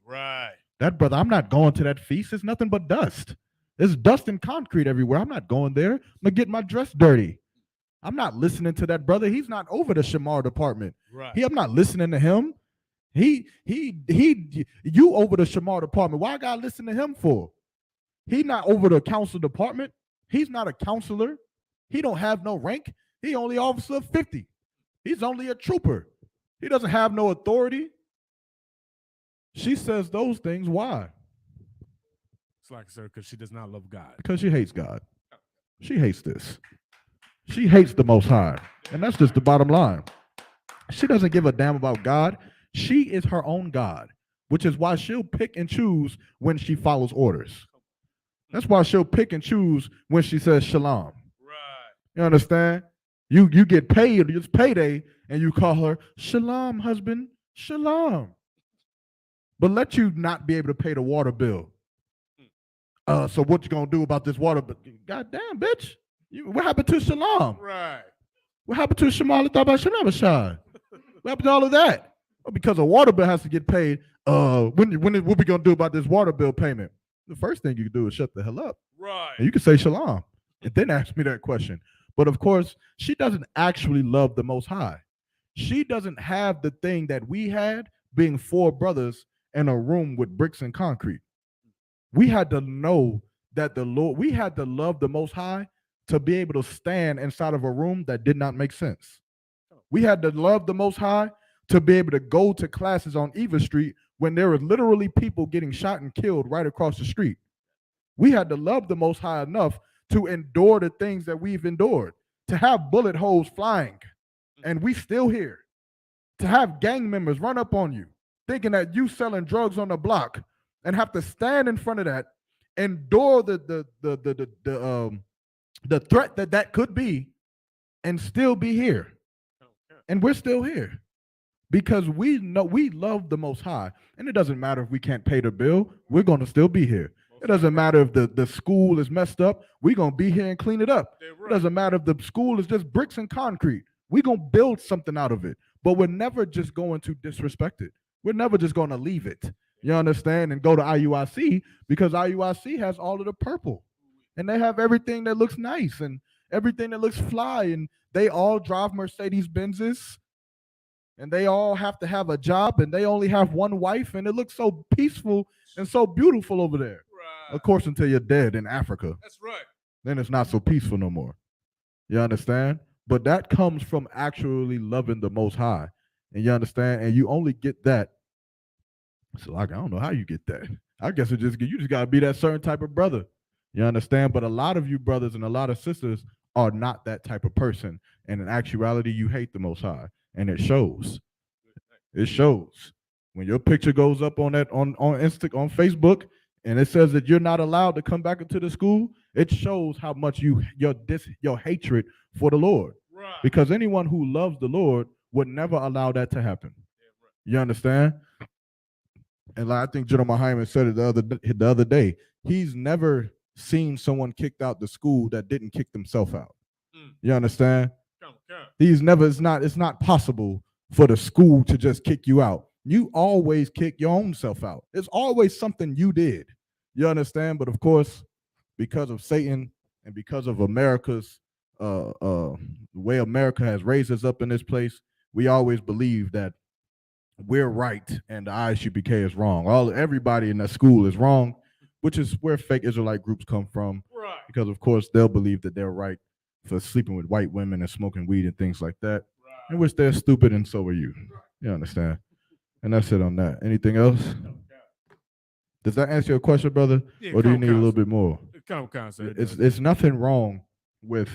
Right. That brother, I'm not going to that feast. It's nothing but dust. There's dust and concrete everywhere. I'm not going there. I'm going to get my dress dirty. I'm not listening to that brother. He's not over the Shamar department. Right. I'm not listening to him. You over the Shamar department. Why I gotta listen to him for? He not over the council department. He's not a counselor. He don't have no rank. He only officer of 50. He's only a trooper. He doesn't have no authority. She says those things. Why? It's like, sir, because she does not love God. Because she hates God. She hates this. She hates the Most High. And that's just the bottom line. She doesn't give a damn about God. She is her own God, which is why she'll pick and choose when she follows orders. That's why she'll pick and choose when she says shalom. Right. You understand? You get paid, it's payday, and you call her shalom, husband, shalom. But let you not be able to pay the water bill. So what you gonna do about this water bill? God damn, bitch. What happened to shalom? Right. What happened to Shemal Tabashah Shanabashah? What happened to all of that? Well, because a water bill has to get paid. What we gonna do about this water bill payment? The first thing you can do is shut the hell up. Right. And you can say shalom and then ask me that question. But of course, she doesn't actually love the Most High. She doesn't have the thing that we had, being 4 brothers in a room with bricks and concrete. We had to know that the Lord, we had to love the Most High to be able to stand inside of a room that did not make sense. We had to love the Most High to be able to go to classes on Eva Street when there were literally people getting shot and killed right across the street. We had to love the Most High enough to endure the things that we've endured, to have bullet holes flying, and we still here, to have gang members run up on you, thinking that you selling drugs on the block, and have to stand in front of that, endure the threat that could be, and still be here. And we're still here because we know we love the Most High, and it doesn't matter if we can't pay the bill, we're going to still be here. It doesn't matter if the school is messed up, we're going to be here and clean it up. It doesn't matter if the school is just bricks and concrete, we're going to build something out of it. But we're never just going to disrespect it. We're never just going to leave it. You understand? And go to IUIC, because IUIC has all of the purple, and they have everything that looks nice and everything that looks fly, and they all drive Mercedes Benzes, and they all have to have a job, and they only have one wife, and it looks so peaceful and so beautiful over there. Right. Of course, until you're dead in Africa. That's right. Then it's not so peaceful no more. You understand? But that comes from actually loving the Most High. And you understand? And you only get that. So like, I don't know how you get that. I guess you just gotta be that certain type of brother. You understand? But a lot of you brothers and a lot of sisters are not that type of person. And in actuality, you hate the Most High. And it shows. It shows. When your picture goes up on Facebook, and it says that you're not allowed to come back into the school, it shows how much your hatred for the Lord. Right. Because anyone who loves the Lord would never allow that to happen. You understand? And like I think General Hyman said it the other day, he's never seen someone kicked out the school that didn't kick themselves out. You understand? It's not possible for the school to just kick you out. You always kick your own self out. It's always something you did. You understand? But of course, because of Satan and because of America's the way America has raised us up in this place, we always believe that we're right and the ISUPK is wrong. Everybody in that school is wrong, which is where fake Israelite groups come from. Right. Because of course they'll believe that they're right for sleeping with white women and smoking weed and things like that, right. In which they're stupid, and so are you. You understand? And that's it on that. Anything else? Does that answer your question, brother? Yeah, or do you need a little bit more? It's nothing wrong with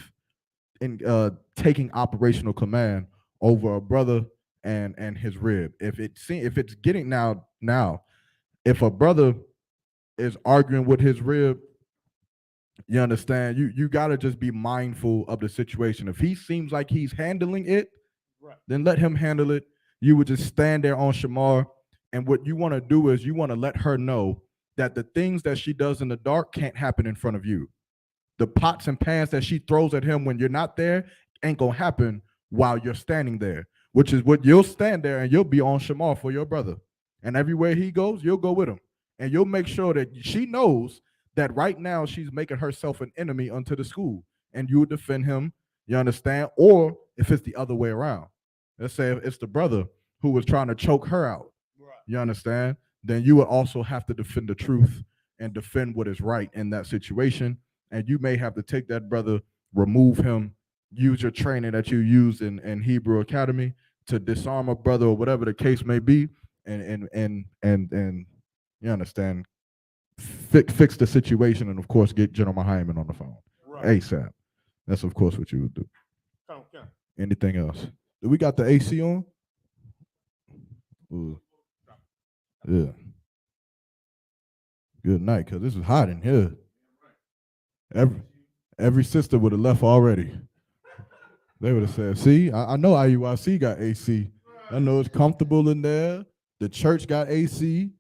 taking operational command over a brother and his rib. If it's getting now, if a brother is arguing with his rib, you understand, you gotta just be mindful of the situation. If he seems like he's handling it, right, then let him handle it. You would just stand there on Shamar, and what you want to do is you want to let her know that the things that she does in the dark can't happen in front of you. The pots and pans that she throws at him when you're not there ain't gonna happen while you're standing there, which is what you'll stand there and you'll be on Shamar for your brother. And everywhere he goes, you'll go with him. And you'll make sure that she knows that right now she's making herself an enemy unto the school, and you would defend him, you understand? Or if it's the other way around, let's say if it's the brother who was trying to choke her out, right, you understand? Then you would also have to defend the truth and defend what is right in that situation. And you may have to take that brother, remove him, use your training that you use in Hebrew Academy to disarm a brother or whatever the case may be, and you understand, fix the situation, and of course get General Hyman on the phone, right, ASAP. That's of course what you would do. Okay. Anything else? Do we got the AC on? Ooh. Yeah. Good night, because this is hot in here. Every sister would have left already. They would have said, see, I know IUIC got AC. I know it's comfortable in there. The church got AC.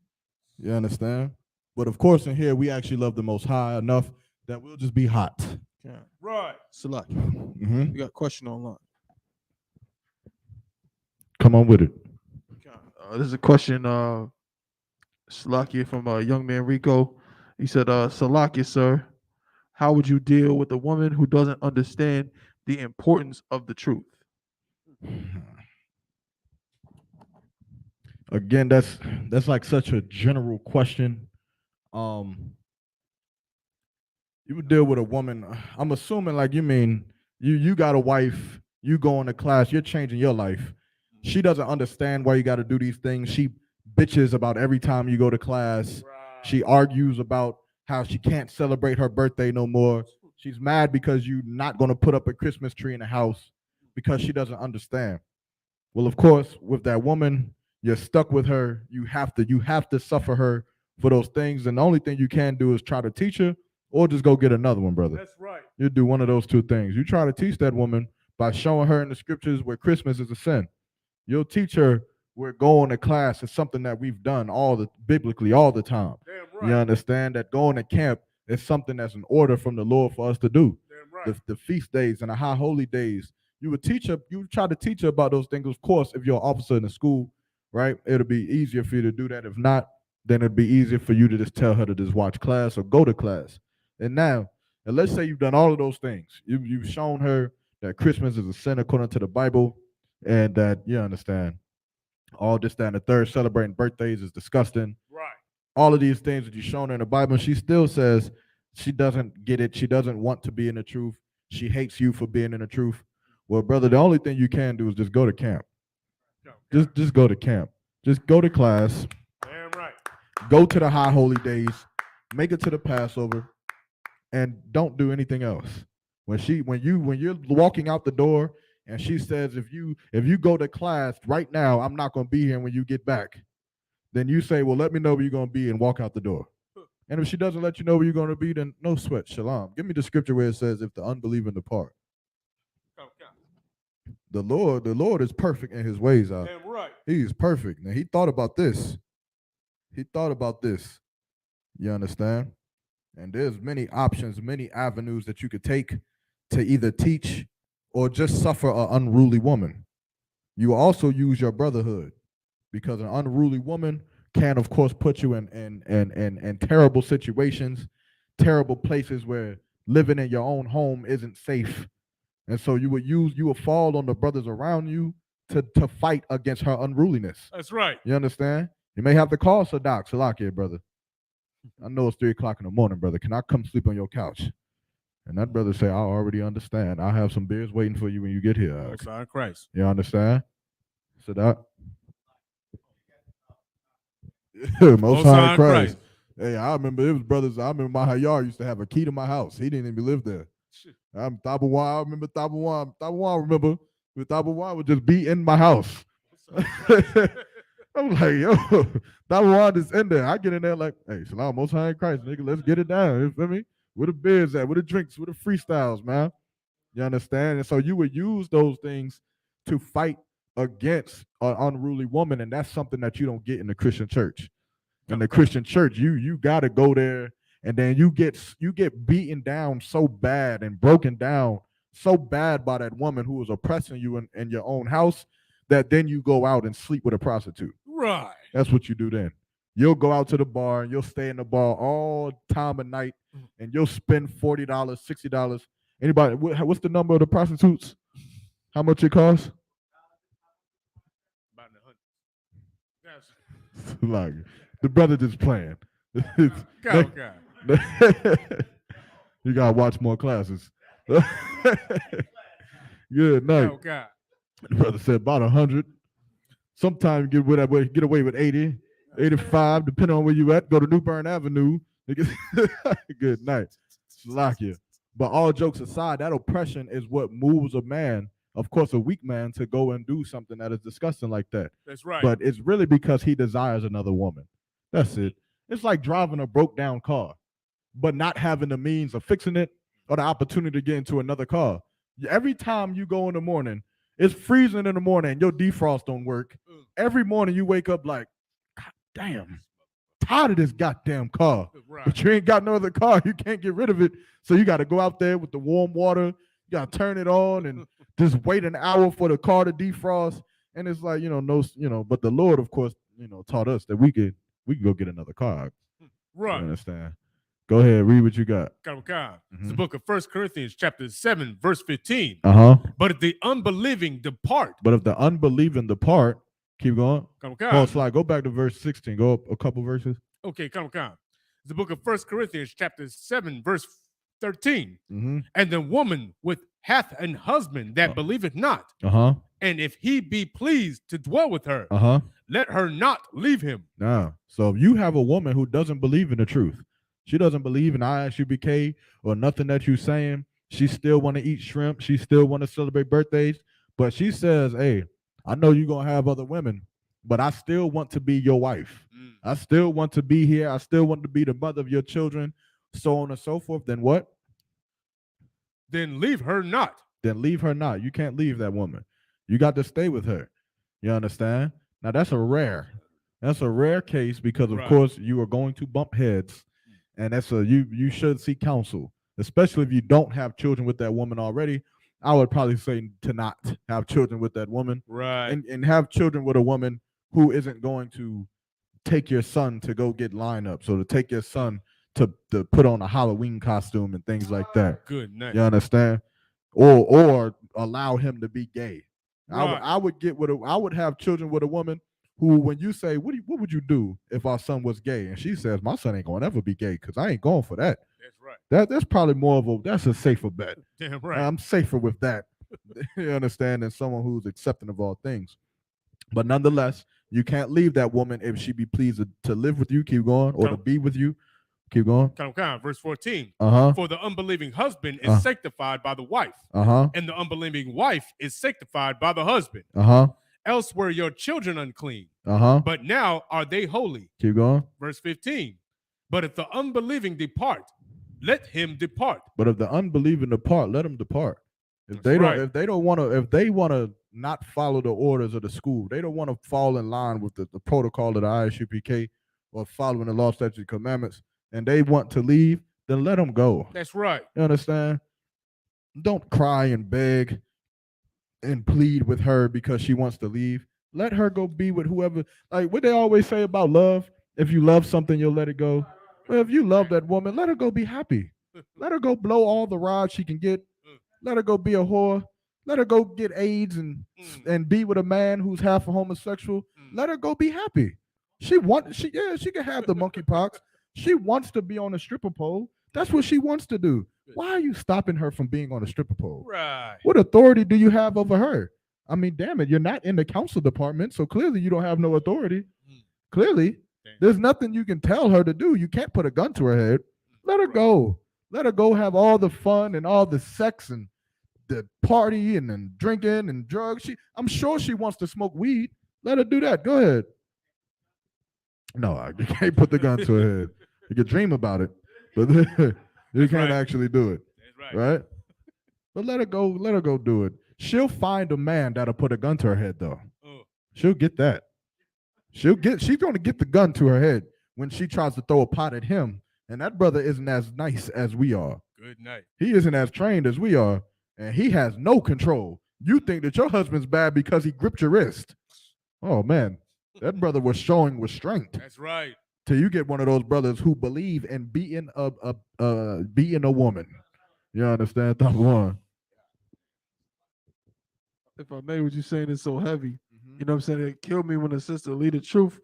You understand? But of course, in here, we actually love the Most High enough that we'll just be hot. Yeah. Right. Salaki. We got a question online. Come on with it. This is a question, Salakia, from young man Rico. He said, Salakia, sir, how would you deal with a woman who doesn't understand the importance of the truth? Again, that's like such a general question. You would deal with a woman, I'm assuming like you mean you got a wife, you go into class, you're changing your life. She doesn't understand why you got to do these things. She bitches about every time you go to class. Right. She argues about how she can't celebrate her birthday no more. She's mad because you're not going to put up a Christmas tree in the house because she doesn't understand. Well, of course, with that woman, you're stuck with her. You have to suffer her for those things. And the only thing you can do is try to teach her or just go get another one, brother. That's right. You do one of those two things. You try to teach that woman by showing her in the scriptures where Christmas is a sin. You'll teach her where going to class is something that we've done biblically all the time. Damn right. You understand that going to camp is something that's an order from the Lord for us to do. Damn right. The feast days and the high holy days, you would try to teach her about those things. Of course, if you're an officer in the school, right, it'll be easier for you to do that. If not, then it'd be easier for you to just tell her to just watch class or go to class. And let's say you've done all of those things. You've shown her that Christmas is a sin according to the Bible, and that, you understand, all this, that, and the third, celebrating birthdays is disgusting. Right. All of these things that you've shown her in the Bible, she still says she doesn't get it. She doesn't want to be in the truth. She hates you for being in the truth. Well, brother, the only thing you can do is just go to camp. Just go to camp. Just go to class. Damn right. Go to the high holy days. Make it to the Passover, and don't do anything else. When you're walking out the door and she says, if you go to class right now, I'm not going to be here when you get back, then you say, well, let me know where you're going to be, and walk out the door. And if she doesn't let you know where you're going to be, then no sweat. Shalom. Give me the scripture where it says, if the unbelieving depart. The Lord is perfect in his ways. Damn right. He's perfect. Now, he thought about this. You understand? And there's many options, many avenues that you could take to either teach or just suffer an unruly woman. You also use your brotherhood, because an unruly woman can, of course, put you in terrible situations, terrible places where living in your own home isn't safe. And so you would fall on the brothers around you to fight against her unruliness. That's right. You understand? You may have to call Sadak, Salakia, brother. I know it's 3 o'clock in the morning, brother. Can I come sleep on your couch? And that brother say, I already understand. I'll have some beers waiting for you when you get here. Most High Christ. You understand? Sadak? Most High Christ. Hey, I remember it was brothers. I remember my Hayar used to have a key to my house. He didn't even live there. I'm Tabawan. I remember Tabawan. Remember? Tabawan would just be in my house. I'm like, yo, Tabawan is in there. I get in there like, hey, Shalom, Most High Christ, nigga, let's get it down. You feel me? Where the beers at? Where the drinks? Where the freestyles, man? You understand? And so you would use those things to fight against an unruly woman, and that's something that you don't get in the Christian church. In the Christian church, you got to go there, and then you get beaten down so bad and broken down so bad by that woman who is oppressing you in your own house, that then you go out and sleep with a prostitute. Right. That's what you do then. You'll go out to the bar and you'll stay in the bar all time of night, and you'll spend $40, $60. Anybody? What's the number of the prostitutes? How much it costs? About 100. Like, the brother just playing. God. You gotta watch more classes. Good night. Oh, God. The brother said about 100. Sometimes get away with 80, 85, depending on where you at. Go to New Bern Avenue. Good night. Salakia. But all jokes aside, that oppression is what moves a man, of course, a weak man, to go and do something that is disgusting like that. That's right. But it's really because he desires another woman. That's it. It's like driving a broke down car, but not having the means of fixing it or the opportunity to get into another car. Every time you go in the morning, it's freezing in the morning and your defrost don't work. Every morning you wake up like, God damn, tired of this goddamn car. Right. But you ain't got no other car. You can't get rid of it. So you got to go out there with the warm water. You got to turn it on and just wait an hour for the car to defrost. And it's like, but the Lord, of course, taught us that we could go get another car. Right. You understand? Go ahead, read what you got. It's the book of 1 Corinthians chapter 7, verse 15. But if the unbelieving depart. Keep going. Slide. Go back to verse 16. Go up a couple verses. Okay, It's the book of 1 Corinthians chapter 7, verse 13. And the woman hath an husband that believeth not. And if he be pleased to dwell with her, let her not leave him. So if you have a woman who doesn't believe in the truth, she doesn't believe in Isupk or nothing that you're saying, she still want to eat shrimp, she still want to celebrate birthdays, but she says, hey, I know you're going to have other women, but I still want to be your wife. I still want to be here. I still want to be the mother of your children, so on and so forth. Then what? Then leave her not. You can't leave that woman. You got to stay with her. You understand? Now that's a rare case because of Right. course you are going to bump heads, and that's you should seek counsel, especially if you don't have children with that woman already. I would probably say to not have children with that woman, Right. and have children with a woman who isn't going to take your son to go get lineups, or to take your son to put on a Halloween costume and things like that. Good night. You understand? Or allow him to be gay. Right. I would have children with a woman who, when you say, what would you do if our son was gay? And she says, my son ain't gonna ever be gay because I ain't going for that. That's right. That's probably that's a safer bet. Damn right. I'm safer with that. You understand, than someone who's accepting of all things. But nonetheless, you can't leave that woman if she be pleased to live with you, keep going, or to be with you. Keep going. Verse 14. Uh-huh. For the unbelieving husband is sanctified by the wife, and the unbelieving wife is sanctified by the husband. Else were your children unclean, but now are they holy. Keep going. Verse 15. But if the unbelieving depart, let him depart. But if the unbelieving depart, let him depart. If they want to not follow the orders of the school, they don't want to fall in line with the protocol of the Isupk or following the law, statutes, and commandments, and they want to leave, then let them go. That's right. You understand? Don't cry and beg and plead with her because she wants to leave. Let her go be with whoever. Like what they always say about love, if you love something, you'll let it go. Well, if you love that woman, let her go be happy. Let her go blow all the rods she can get. Let her go be a whore. Let her go get AIDS and be with a man who's half a homosexual. Let her go be happy. She can have the monkeypox. She wants to be on a stripper pole. That's what she wants to do. Why are you stopping her from being on a stripper pole? Right. What authority do you have over her? I mean, damn it, you're not in the council department, so clearly you don't have no authority. Clearly, there's nothing you can tell her to do. You can't put a gun to her head. Let her go. Let her go have all the fun and all the sex and the party and then drinking and drugs. I'm sure she wants to smoke weed. Let her do that. Go ahead. No, you can't put the gun to her head. You can dream about it, but you can't actually do it. That's right? But let her go. Let her go do it. She'll find a man that'll put a gun to her head, though. She'll get that. She's going to get the gun to her head when she tries to throw a pot at him. And that brother isn't as nice as we are. Good night. He isn't as trained as we are, and he has no control. You think that your husband's bad because he gripped your wrist. Oh, man. That brother was showing restraint. That's right. Till you get one of those brothers who believe in beating a woman. You understand? Top one. If I may, what you're saying is so heavy. You know what I'm saying? It killed me when a sister lead the truth,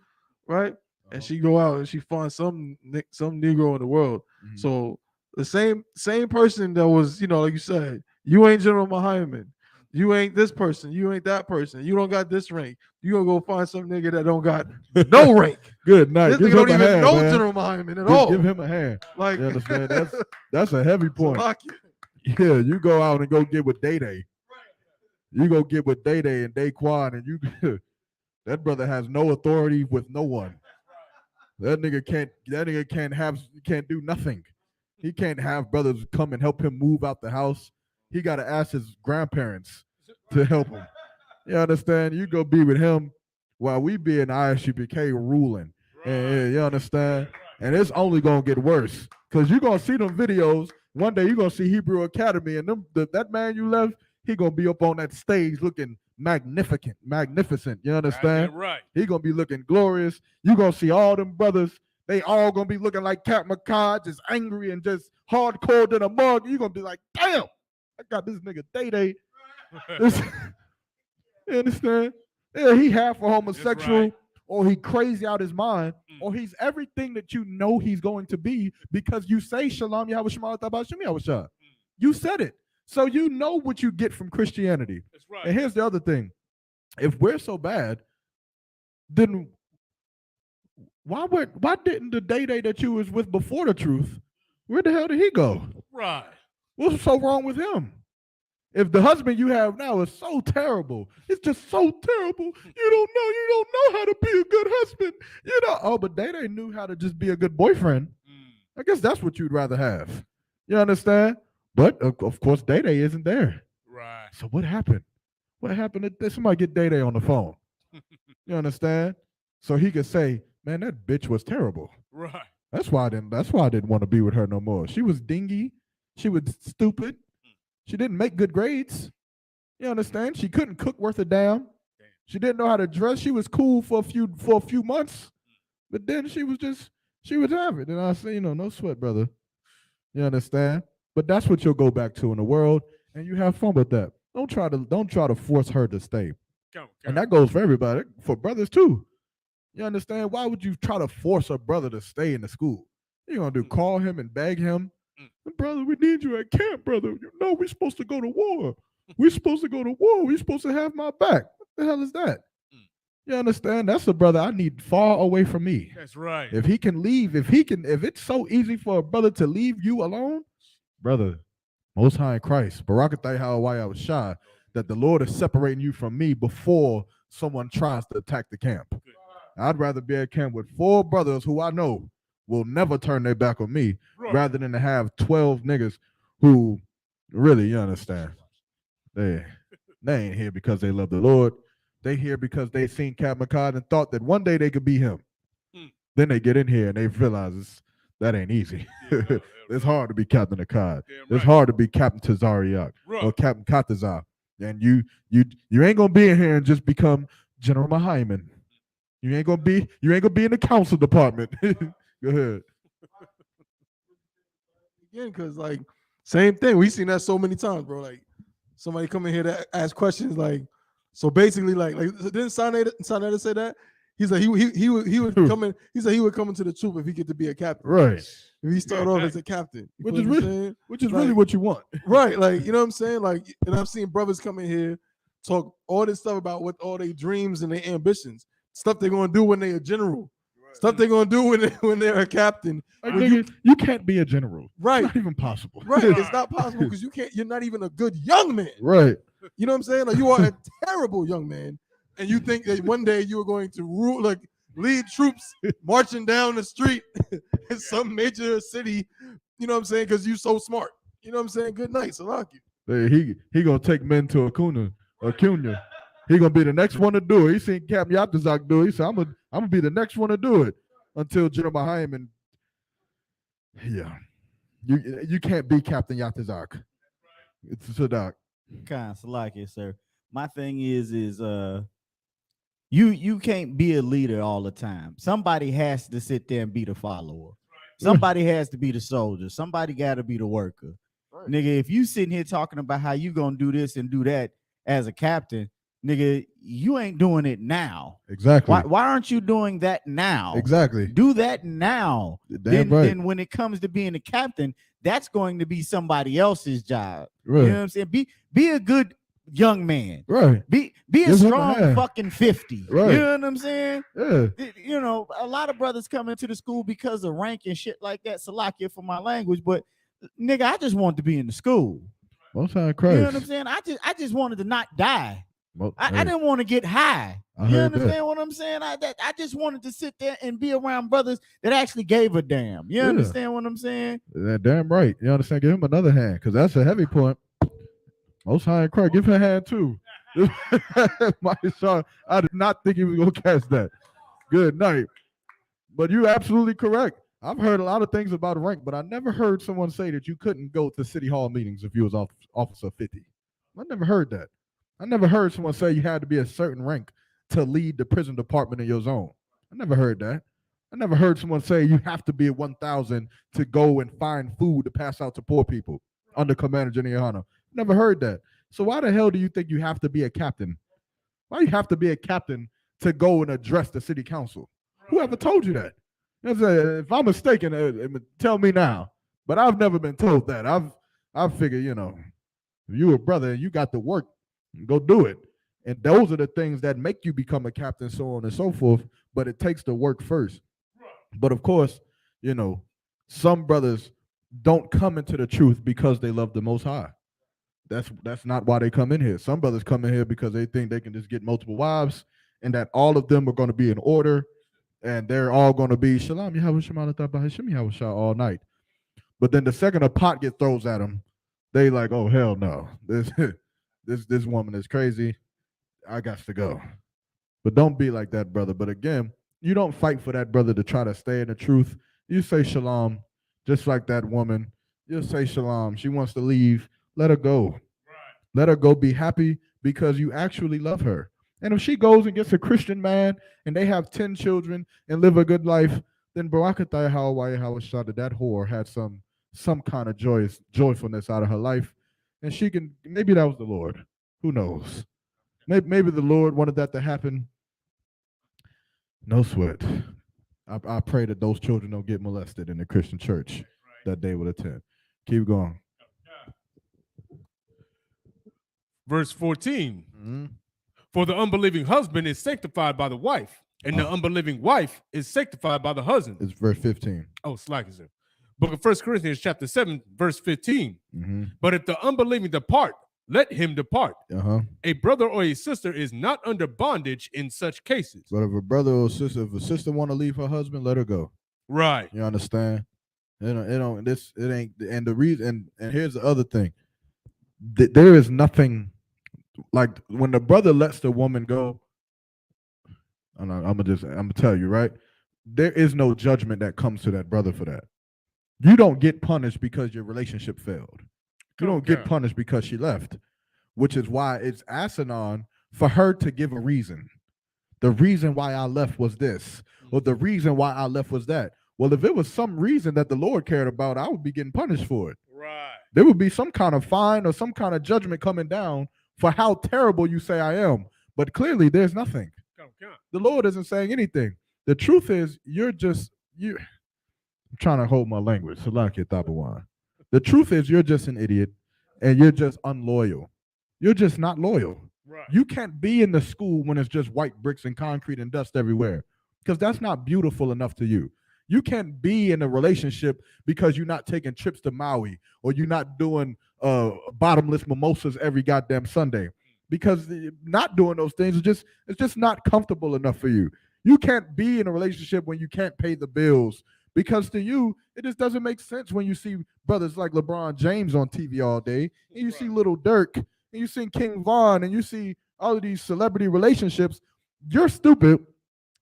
right? And she go out and she finds some Negro in the world. So the same person that was, like you said, you ain't General Muhammad. You ain't this person. You ain't that person. You don't got this rank. You gonna go find some nigga that don't got no rank. Good night. This nigga don't even know General Muhammad at all. Give him a hand. Like, you understand? That's a heavy point. Yeah, you go out and go get with Day. You go get with Day and Daquan, and you that brother has no authority with no one. That nigga can't do nothing. He can't have brothers come and help him move out the house. He got to ask his grandparents to help him. You understand? You go be with him while we be in ISUPK ruling. And you understand? And it's only going to get worse because you're going to see them videos. One day you're going to see Hebrew Academy, and that man you left, he going to be up on that stage looking magnificent. You understand? Right. He going to be looking glorious. You're going to see all them brothers. They all going to be looking like Cat McCod, just angry and just hardcore than a mug. You're going to be like, damn, I got this nigga Day. You understand? Yeah, he half a homosexual, right. Or he crazy out his mind, or he's everything that you know he's going to be because you say Shalom Yahweh Shema Tabah Shem Yahweh Shah. You said it. So you know what you get from Christianity. That's right. And here's the other thing. If we're so bad, then why didn't the Day that you was with before the truth, where the hell did he go? Right. What's so wrong with him? If the husband you have now is so terrible, it's just so terrible. You don't know how to be a good husband. But Day knew how to just be a good boyfriend. I guess that's what you'd rather have. You understand? But of course, Day isn't there. Right. So what happened? What happened? Somebody get Day on the phone. You understand? So he could say, man, that bitch was terrible. Right. That's why I didn't want to be with her no more. She was dingy. She was stupid. She didn't make good grades. You understand? She couldn't cook worth a damn. She didn't know how to dress. She was cool for a few months, but then she was average. And I say, no sweat, brother. You understand? But that's what you'll go back to in the world, and you have fun with that. Don't try to force her to stay. And that goes for everybody, for brothers too. You understand? Why would you try to force a brother to stay in the school? You're gonna do call him and beg him. Brother, we need you at camp, brother. You know we're supposed to go to war. We're supposed to go to war. We're supposed to have my back. What the hell is that? You understand? That's a brother I need far away from me. That's right. If he can leave, if it's so easy for a brother to leave you alone, brother, Most High in Christ, Barakatah Hawaya was shy, that the Lord is separating you from me before someone tries to attack the camp. I'd rather be at camp with 4 brothers who I know will never turn their back on me, rather than to have 12 niggas who really, you understand, they ain't here because they love the Lord. They here because they seen Cap McCod and thought that one day they could be him. Then they get in here and they realize that ain't easy. It's hard to be Captain Akkad. It's hard to be Captain Tazariak or Captain Katazar. And you ain't gonna be in here and just become General Mahaiman. You ain't gonna be in the council department. Go ahead. Again, because like same thing. We've seen that so many times, bro. Like somebody come in here to ask questions, like so basically, like didn't Saneda say that? He's like he would come in. He said he would come into the troop if he get to be a captain. Right. If he start off as a captain, Which is really what you want. Right. Like, you know what I'm saying? Like, and I've seen brothers come in here talk all this stuff about what all their dreams and their ambitions, stuff they're gonna do when they're a general, stuff they're gonna do when they're a captain. You can't be a general. Right. It's not even possible. Right. It's not possible because you're not even a good young man. Right. You know what I'm saying? Like, you are a terrible young man. And you think that one day you are going to rule, like lead troops marching down the street in some major city, you know what I'm saying? Because you're so smart. You know what I'm saying? Good night, Salaki. Hey, he gonna take men to Acuna. He gonna be the next one to do it. He seen Cap Yatazak do it. He said, I'm gonna be the next one to do it until General Hyman. Yeah. You can't be Captain Yatazak. It's Sadak. Kind Salaki, sir. My thing is you can't be a leader all the time. Somebody has to sit there and be the follower. Somebody has to be the soldier. Somebody got to be the worker. Right. Nigga, if you sitting here talking about how you gonna do this and do that as a captain, nigga, you ain't doing it now. Exactly. Why aren't you doing that now? Exactly. Do that now. Damn right. Then when it comes to being a captain, that's going to be somebody else's job. Right. You know what I'm saying? Be a good young man. Right. Be a strong fucking 50. Right. You know what I'm saying? Yeah. You know, a lot of brothers come into the school because of rank and shit like that. Salakia for my language, but nigga, I just wanted to be in the school. Most High Christ. You know what I'm saying? I just wanted to not die. I didn't want to get high. You understand what I'm saying? I just wanted to sit there and be around brothers that actually gave a damn. You understand what I'm saying? Damn right. You understand? Give him another hand, because that's a heavy point. Most High in Christ, give him a hand too. I did not think he was gonna catch that. Good night. But you're absolutely correct. I've heard a lot of things about rank, but I never heard someone say that you couldn't go to city hall meetings if you was officer 50. I never heard that. I never heard someone say you had to be a certain rank to lead the prison department in your zone. I never heard that. I never heard someone say you have to be at 1,000 to go and find food to pass out to poor people under Commander Geniano. Never heard that. So why the hell do you think you have to be a captain? Why you have to be a captain to go and address the city council? Whoever told you that? If I'm mistaken, tell me now. But I've never been told that. I've figured, if you a brother and you got to work, go do it. And those are the things that make you become a captain, so on and so forth. But it takes the work first. But of course, some brothers don't come into the truth because they love the Most High. That's not why they come in here. Some brothers come in here because they think they can just get multiple wives and that all of them are going to be in order and they're all going to be Shalom Yahweh all night. But then the second a pot gets throws at them, they like, oh hell no. This woman is crazy. I got to go. But don't be like that, brother. But again, you don't fight for that brother to try to stay in the truth. You say shalom, just like that woman. You say shalom. She wants to leave. Let her go. Right. Let her go. Be happy because you actually love her. And if she goes and gets a Christian man and they have 10 children and live a good life, then Barakatai Hawaii Hawashada, that whore had some kind of joyfulness out of her life. And she can, maybe that was the Lord. Who knows? Maybe the Lord wanted that to happen. No sweat. I pray that those children don't get molested in the Christian church that they will attend. Keep going. Verse 14. For the unbelieving husband is sanctified by the wife, and the unbelieving wife is sanctified by the husband. It's verse 15. Oh, slack is it. Book of 1 Corinthians chapter 7, verse 15. But if the unbelieving depart, let him depart. A brother or a sister is not under bondage in such cases. But if a brother or sister, if a sister want to leave her husband, let her go. Right. You understand? It ain't. And the reason, and here's the other thing. There is nothing like when the brother lets the woman go. I'm gonna tell you, right? There is no judgment that comes to that brother for that. You don't get punished because your relationship failed. You don't get punished because she left, which is why it's asinine for her to give a reason. The reason why I left was this, or the reason why I left was that. Well, if it was some reason that the Lord cared about, I would be getting punished for it. Right. There would be some kind of fine or some kind of judgment coming down for how terrible you say I am. But clearly, there's nothing. The Lord isn't saying anything. The truth is, I'm trying to hold my language. The truth is, you're just an idiot, and you're just unloyal. You're just not loyal. Right. You can't be in the school when it's just white bricks and concrete and dust everywhere, because that's not beautiful enough to you. You can't be in a relationship because you're not taking trips to Maui, or you're not doing bottomless mimosas every goddamn Sunday, because not doing those things it's just not comfortable enough for you. You can't be in a relationship when you can't pay the bills, because to you, it just doesn't make sense when you see brothers like LeBron James on TV all day, and you see Little Dirk, and you see King Von, and you see all of these celebrity relationships. You're stupid.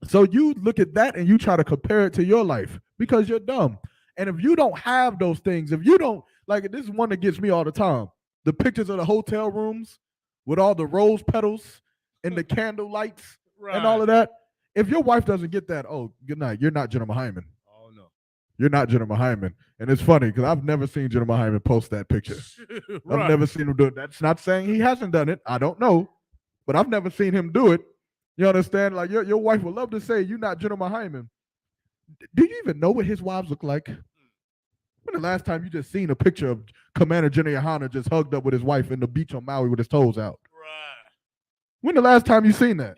So you look at that and you try to compare it to your life because you're dumb. And if you don't have those things, if you don't, like, this is one that gets me all the time. The pictures of the hotel rooms with all the rose petals and the candle lights and all of that. If your wife doesn't get that, oh, good night. You're not Jennifer Hyman. Oh, no. You're not Jennifer Hyman. And it's funny because I've never seen Jennifer Hyman post that picture. I've never seen him do it. That's not saying he hasn't done it. I don't know. But I've never seen him do it. You understand? Like your wife would love to say you're not Jennifer Hyman. Do you even know what his wives look like? When the last time you just seen a picture of Commander General Hanna just hugged up with his wife in the beach on Maui with his toes out? Right. When the last time you seen that?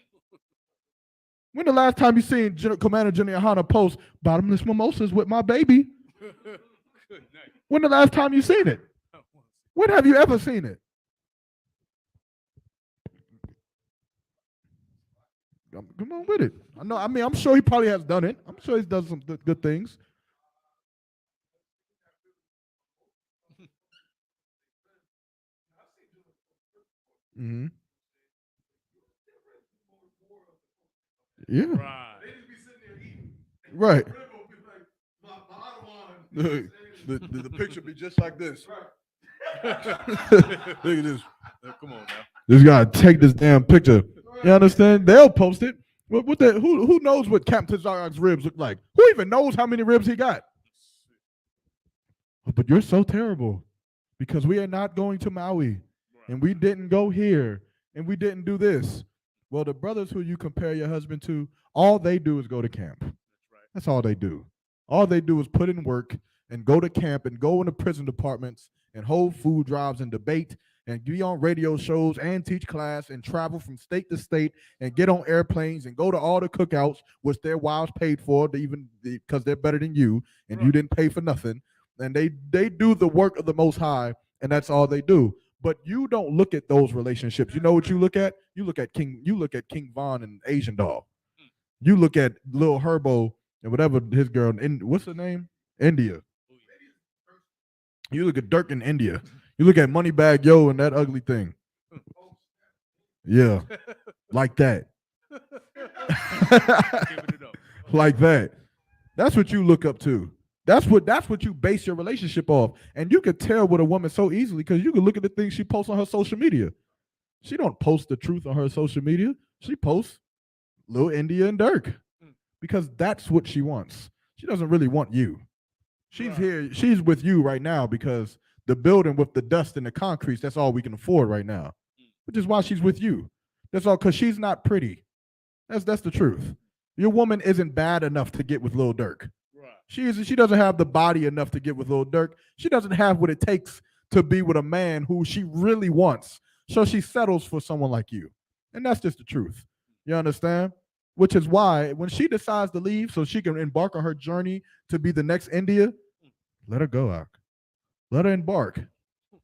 When the last time you seen Commander General Hanna post bottomless mimosas with my baby? When the last time you seen it? When have you ever seen it? Come on with it. I'm sure he probably has done it. I'm sure he's done some good things. Mm-hmm. Yeah. Right. The picture be just like this. Look at this. Come on now. Just gotta take this damn picture. You understand? They'll post it. Who knows what Captain Zarok's ribs look like? Who even knows how many ribs he got? But you're so terrible because we are not going to Maui, and we didn't go here, and we didn't do this. Well, the brothers who you compare your husband to, all they do is go to camp. That's all they do. All they do is put in work and go to camp and go into prison departments and hold food drives and debate and be on radio shows and teach class and travel from state to state and get on airplanes and go to all the cookouts, which their wives paid for, because they're better than you and you didn't pay for nothing. And they do the work of the Most High, and that's all they do. But you don't look at those relationships. You know what you look at? You look at King Von and Asian Doll. You look at Lil Herbo and whatever his girl, what's her name? India. You look at Dirk in India. You look at Moneybag Yo and that ugly thing. Yeah, like that. Like that. That's what you look up to. That's what you base your relationship off. And you can tell with a woman so easily because you can look at the things she posts on her social media. She don't post the truth on her social media. She posts Lil India and Dirk because that's what she wants. She doesn't really want you. She's here. She's with you right now because the building with the dust and the concrete, that's all we can afford right now, which is why she's with you. That's all because she's not pretty. That's the truth. Your woman isn't bad enough to get with Lil Durk. She doesn't have the body enough to get with Lil Durk. She doesn't have what it takes to be with a man who she really wants. So she settles for someone like you. And that's just the truth. You understand? Which is why when she decides to leave so she can embark on her journey to be the next India, let her go out. Let her embark.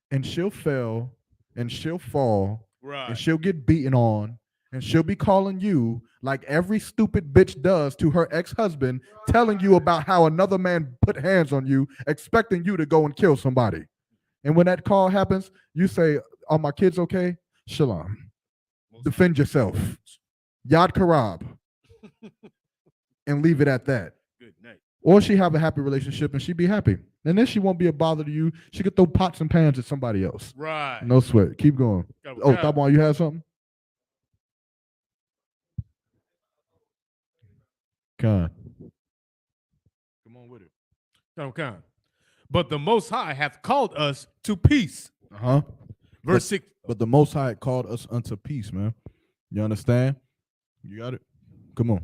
And she'll fail and she'll fall and she'll get beaten on and she'll be calling you like every stupid bitch does to her ex-husband, telling you about how another man put hands on you, expecting you to go and kill somebody. And when that call happens, you say, are my kids okay? Shalom. Defend yourself. Yad Karab. And leave it at that. Good night. Or she have a happy relationship and she be happy. And then she won't be a bother to you. She could throw pots and pans at somebody else. Right. No sweat. Keep going. Oh, Tabon, you have something? Come on with it. Okay. But the Most High hath called us to peace. Verse 6. But the Most High called us unto peace, man. You understand? You got it? Come on.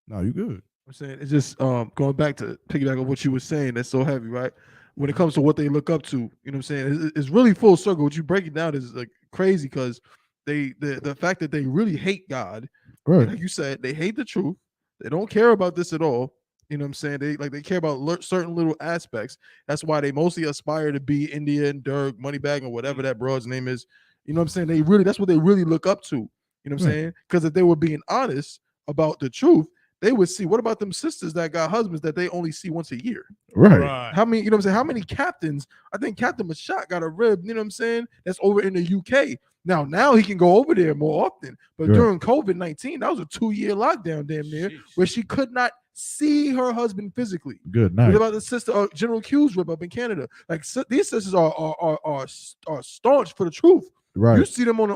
No, you good. I'm saying it's just going back to piggyback on what you were saying. That's so heavy, right? When it comes to what they look up to, you know what I'm saying? It's really full circle. What you break it down is like crazy because the fact that they really hate God, right? Like you said, they hate the truth. They don't care about this at all. You know what I'm saying? They care about certain little aspects. That's why they mostly aspire to be India and Dirk, Moneybag, or whatever that broad's name is. You know what I'm saying? That's what they really look up to. You know what I'm saying? Because if they were being honest about the truth, they would see, what about them sisters that got husbands that they only see once a year? Right. How many, you know what I'm saying? How many captains? I think Captain Mashak got a rib, you know what I'm saying? That's over in the UK. Now he can go over there more often. But during COVID-19, that was a 2-year lockdown damn near, where she could not see her husband physically. Good night. What about the sister, General Q's rib up in Canada? Like these sisters are staunch for the truth. Right. You see them on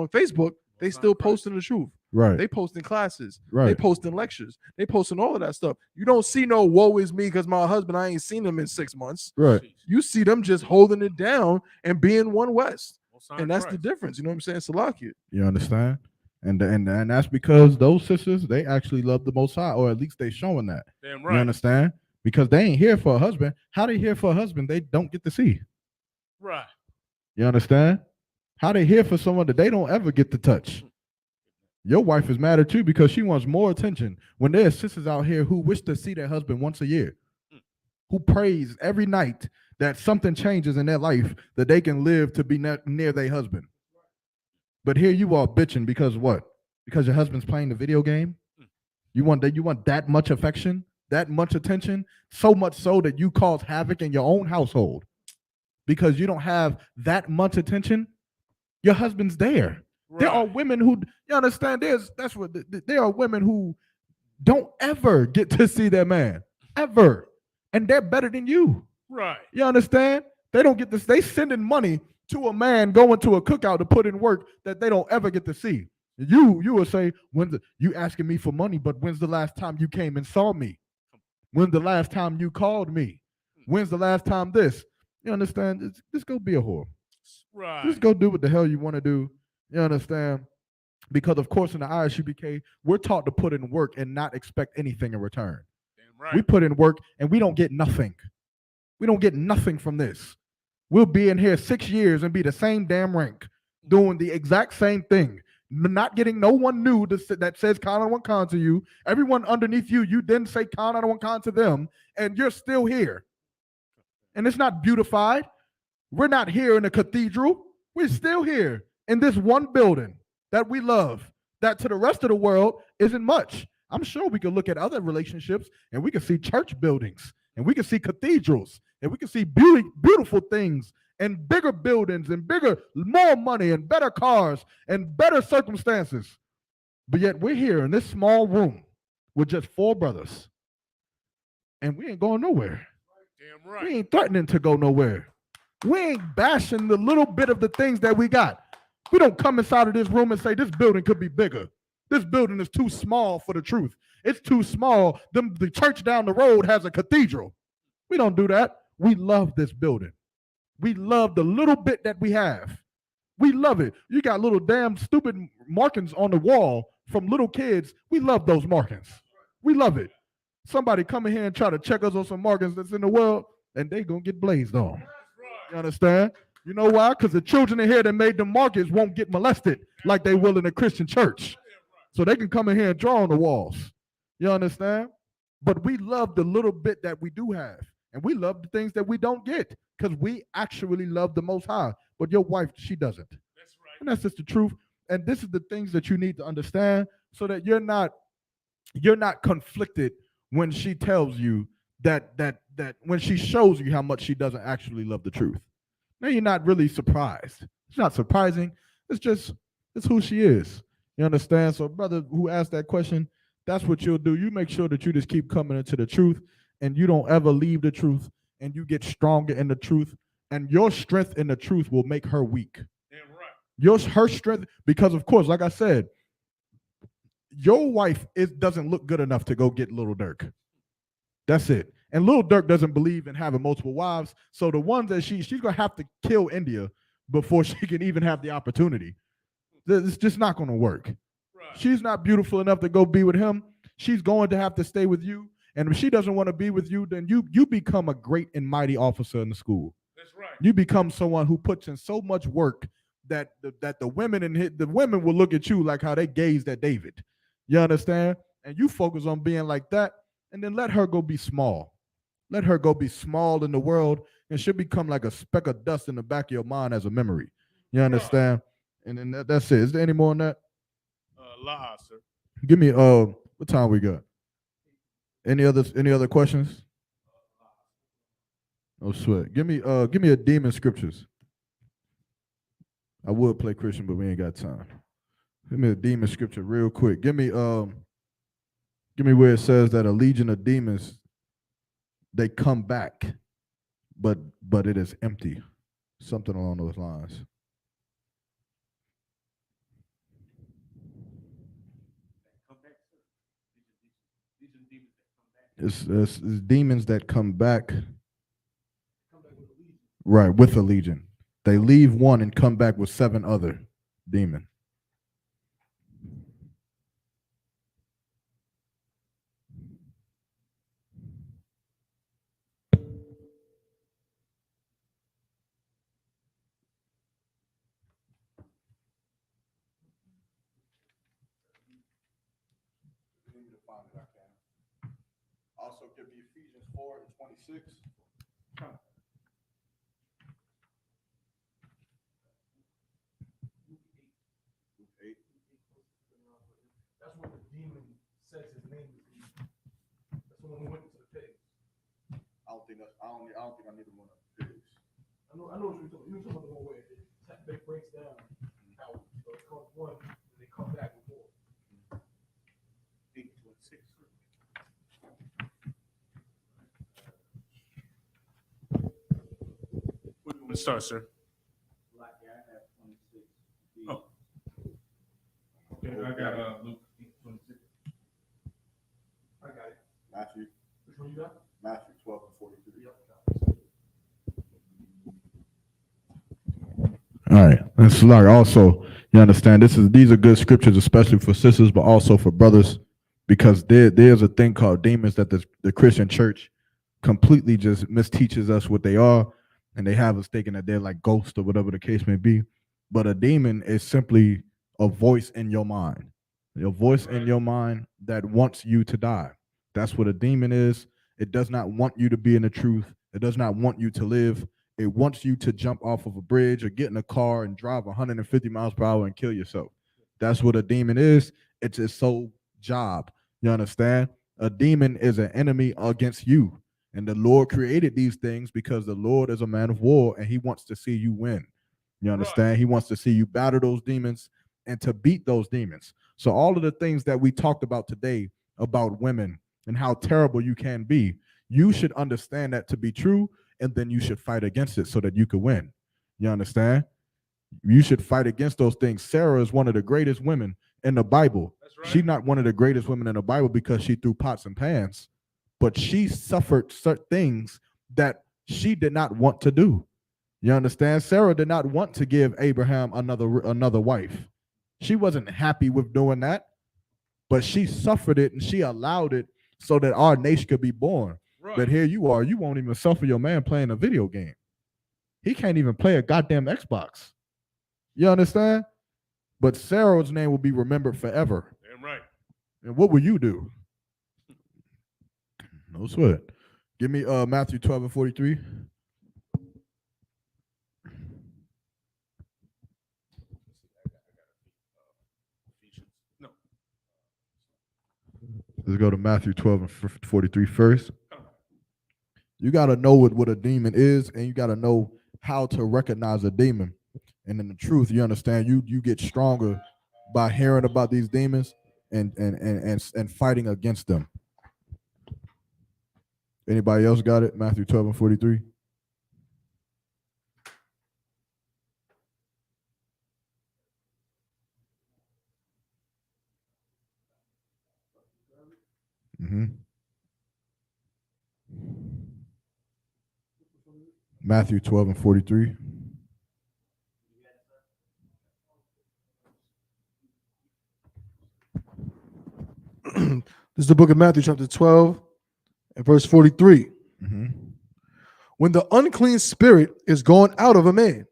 Facebook. They still posting the truth. Right. They posting classes. Right. They posting lectures. They posting all of that stuff. You don't see no woe is me because my husband, I ain't seen him in 6 months. Right. You see them just holding it down and being one West. And that's the difference. You know what I'm saying? Salakia. You understand? And that's because those sisters, they actually love the Most High, or at least they showing that. Damn right. You understand? Because they ain't here for a husband. How they here for a husband they don't get to see? Right. You understand? How they here for someone that they don't ever get to touch? Your wife is mad at you because she wants more attention when there are sisters out here who wish to see their husband once a year, who prays every night that something changes in their life that they can live to be near their husband. But here you are bitching because what? Because your husband's playing the video game? You want that much affection, that much attention, so much so that you cause havoc in your own household because you don't have that much attention. Your husband's there. Right. There are women who, you understand, there are women who don't ever get to see their man, ever. And they're better than you. Right. You understand? They don't get this. They sending money to a man going to a cookout to put in work that they don't ever get to see. You will say, you asking me for money, but when's the last time you came and saw me? When's the last time you called me? When's the last time this? You understand? Just go be a whore. Right. Just go do what the hell you want to do. You understand? Because of course in the ISUPK, we're taught to put in work and not expect anything in return. Damn right. We put in work and we don't get nothing. We don't get nothing from this. We'll be in here 6 years and be the same damn rank, doing the exact same thing, not getting no one new that says Khan one Khan to you. Everyone underneath you, you didn't say Khan one Khan to them, and you're still here. And it's not beautified. We're not here in a cathedral. We're still here in this one building that we love, that to the rest of the world isn't much. I'm sure we could look at other relationships and we could see church buildings and we could see cathedrals and we could see beautiful things and bigger buildings and more money and better cars and better circumstances. But yet we're here in this small room with just 4 brothers. And we ain't going nowhere. Damn right. We ain't threatening to go nowhere. We ain't bashing the little bit of the things that we got. We don't come inside of this room and say this building could be bigger. This building is too small for the truth. It's too small. The church down the road has a cathedral. We don't do that. We love this building. We love the little bit that we have. We love it. You got little damn stupid markings on the wall from little kids. We love those markings. We love it. Somebody come in here and try to check us on some markings that's in the world, and they gonna get blazed on. You understand? You know why? Because the children in here that made the markings won't get molested like they will in a Christian church. So they can come in here and draw on the walls. You understand? But we love the little bit that we do have. And we love the things that we don't get because we actually love the Most High. But your wife, she doesn't. That's right. And that's just the truth. And this is the things that you need to understand so that you're not conflicted when she tells you that when she shows you how much she doesn't actually love the truth. Now you're not really surprised. It's not surprising. It's who she is. You understand? So brother who asked that question, that's what you'll do. You make sure that you just keep coming into the truth and you don't ever leave the truth and you get stronger in the truth. And your strength in the truth will make her weak. Damn right. Her strength, because of course, like I said, your wife doesn't look good enough to go get Little Dirk. That's it. And Little Dirk doesn't believe in having multiple wives. So the ones that she's going to have to kill India before she can even have the opportunity. It's just not going to work. Right. She's not beautiful enough to go be with him. She's going to have to stay with you. And if she doesn't want to be with you, then you become a great and mighty officer in the school. That's right. You become someone who puts in so much work that the women will look at you like how they gazed at David. You understand? And you focus on being like that, and then let her go be small. Let her go be small in the world, and she'll become like a speck of dust in the back of your mind as a memory. You understand? And then that's it. Is there any more on that? Sir. Give me what time we got? Any other questions? No sweat. Give me a demon scriptures. I would play Christian, but we ain't got time. Give me a demon scripture real quick. Give me where it says that a legion of demons, they come back, but it is empty. Something along those lines. It's demons that come back. Right, with a legion. They leave one and come back with 7 other demons. Also, give me Ephesians 4:26. That's where the demon says his name is. That's when we went to the pigs. I don't think I need one of the pigs. I know what you're talking. You're talking about the one where it breaks down how it comes one and they come back with more. 8:26. Where do you want to start, sir? Oh. Okay, I got Luke 8:26. I got it. Matthew. Which one you got? Matthew 12:43. All right. And so like also, you understand these are good scriptures, especially for sisters, but also for brothers, because there's a thing called demons that the Christian church completely just misteaches us what they are, and they have us thinking that they're like ghosts or whatever the case may be. But a demon is simply a voice in your mind. A voice in your mind that wants you to die. That's what a demon is. It does not want you to be in the truth. It does not want you to live. It wants you to jump off of a bridge or get in a car and drive 150 miles per hour and kill yourself. That's what a demon is. It's its sole job. You understand? A demon is an enemy against you. And the Lord created these things because the Lord is a man of war and he wants to see you win. You understand? Right. He wants to see you battle those demons and to beat those demons. So all of the things that we talked about today about women and how terrible you can be, you should understand that to be true, and then you should fight against it so that you can win. You understand? You should fight against those things. Sarah is one of the greatest women in the Bible. That's right. She's not one of the greatest women in the Bible because she threw pots and pans, but she suffered certain things that she did not want to do. You understand? Sarah did not want to give Abraham another wife. She wasn't happy with doing that, but she suffered it and she allowed it so that our nation could be born. Right. But here you are, you won't even suffer your man playing a video game. He can't even play a goddamn Xbox. You understand? But Sarah's name will be remembered forever. Damn right. And what will you do? No sweat. Give me Matthew 12 and 43. Let's go to Matthew 12 and 43 first. You got to know what a demon is, and you got to know how to recognize a demon. And in the truth, you understand, you get stronger by hearing about these demons and fighting against them. Anybody else got it? Matthew 12 and 43. Mm-hmm. Matthew 12 and 43. This is the book of Matthew, chapter 12, and verse 43. Mm-hmm. When the unclean spirit is gone out of a man,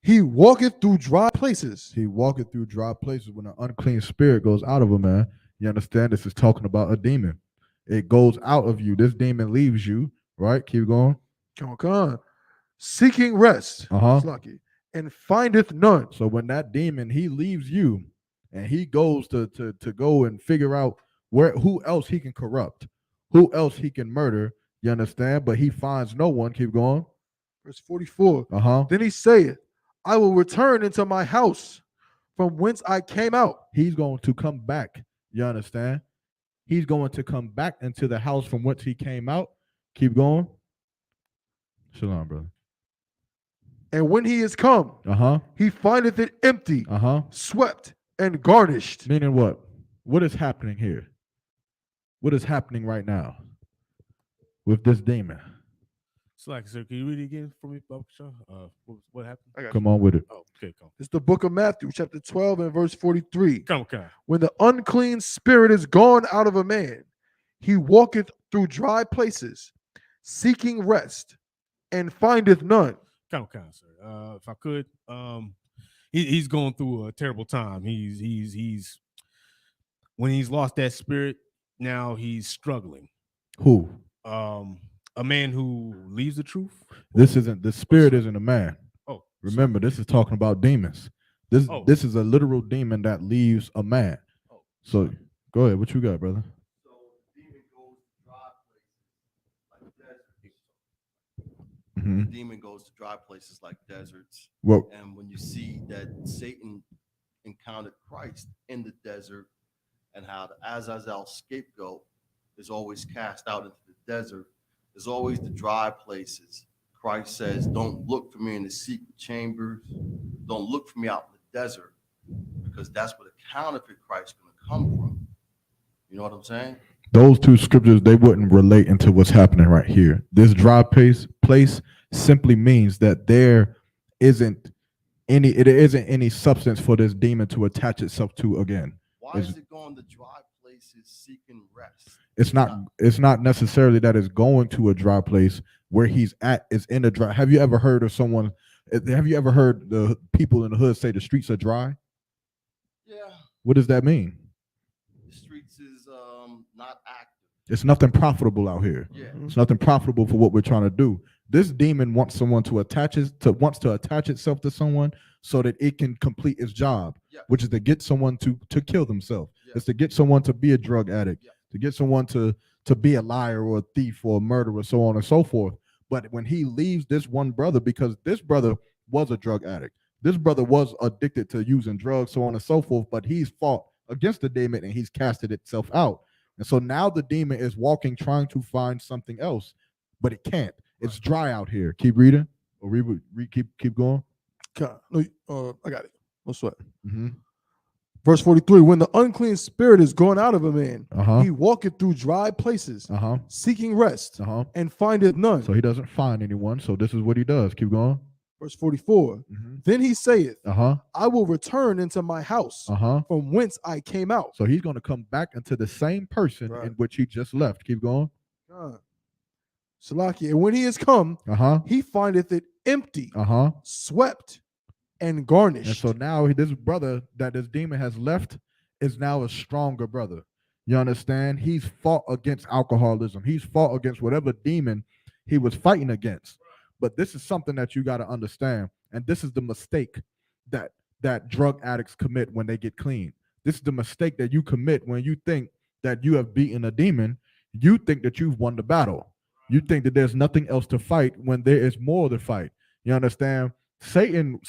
he walketh through dry places. He walketh through dry places. When an unclean spirit goes out of a man, you understand this is talking about a demon. It goes out of you. This demon leaves you, right? Keep going. Come on. Seeking rest, and findeth none. So when that demon, he leaves you, and he goes to go and figure out who else he can corrupt, who else he can murder. You understand? But he finds no one. Keep going. Verse 44. Then he saith, I will return into my house from whence I came out. He's going to come back. You understand? He's going to come back into the house from whence he came out. Keep going. Shalom, brother. And when he is come, he findeth it empty, swept, and garnished. Meaning what? What is happening here? What is happening right now with this demon? Sir, can you read it again for me, Bob? What happened? Come on with it. Oh, okay, come. It's the book of Matthew, chapter 12, and verse 43. Come. When the unclean spirit is gone out of a man, he walketh through dry places, seeking rest, and findeth none. Come, sir. If I could, he's going through a terrible time. He's when he's lost that spirit, now he's struggling. Who? A man who leaves the truth. This isn't the spirit. Isn't a man. Oh, remember, this is talking about demons. This is a literal demon that leaves a man. Oh. So go ahead. What you got, brother? So the demon goes to dry places like deserts. Mm-hmm. The demon goes to dry places like deserts. Well, and when you see that Satan encountered Christ in the desert, and how the Azazel scapegoat is always cast out into the desert, there's always the dry places. Christ says, don't look for me in the secret chambers. Don't look for me out in the desert, because that's where the counterfeit Christ is going to come from. You know what I'm saying? Those two scriptures, they wouldn't relate into what's happening right here. This dry place simply means that there isn't any substance for this demon to attach itself to again. Why is it going to dry places seeking rest? It's not necessarily that it's going to a dry place. Where he's at is in a dry. Have you ever heard the people in the hood say the streets are dry? Yeah. What does that mean? The streets is not active. It's nothing profitable out here. Yeah. It's nothing profitable for what we're trying to do. This demon wants someone to attach itself to someone so that it can complete its job, which is to get someone to kill themselves. It's to get someone to be a drug addict, to get someone to to be a liar or a thief or a murderer, so on and so forth. But when he leaves this one brother, because this brother was a drug addict, this brother was addicted to using drugs, so on and so forth, but he's fought against the demon and he's casted itself out. And so now the demon is walking, trying to find something else, but it can't. It's dry out here. Keep reading, or keep going. I got it. No sweat. Verse 43, when the unclean spirit is gone out of a man, he walketh through dry places, seeking rest, and findeth none. So he doesn't find anyone. So this is what he does. Keep going. Verse 44, then he saith, I will return into my house from whence I came out. So he's going to come back into the same person in which he just left. Keep going. Salaki, and when he is come, he findeth it empty, swept, and garnished. And so now this brother that this demon has left is now a stronger brother. You understand? He's fought against alcoholism. He's fought against whatever demon he was fighting against. But this is something that you got to understand. And this is the mistake that drug addicts commit when they get clean. This is the mistake that you commit when you think that you have beaten a demon. You think that you've won the battle. You think that there's nothing else to fight when there is more to fight. You understand? Satan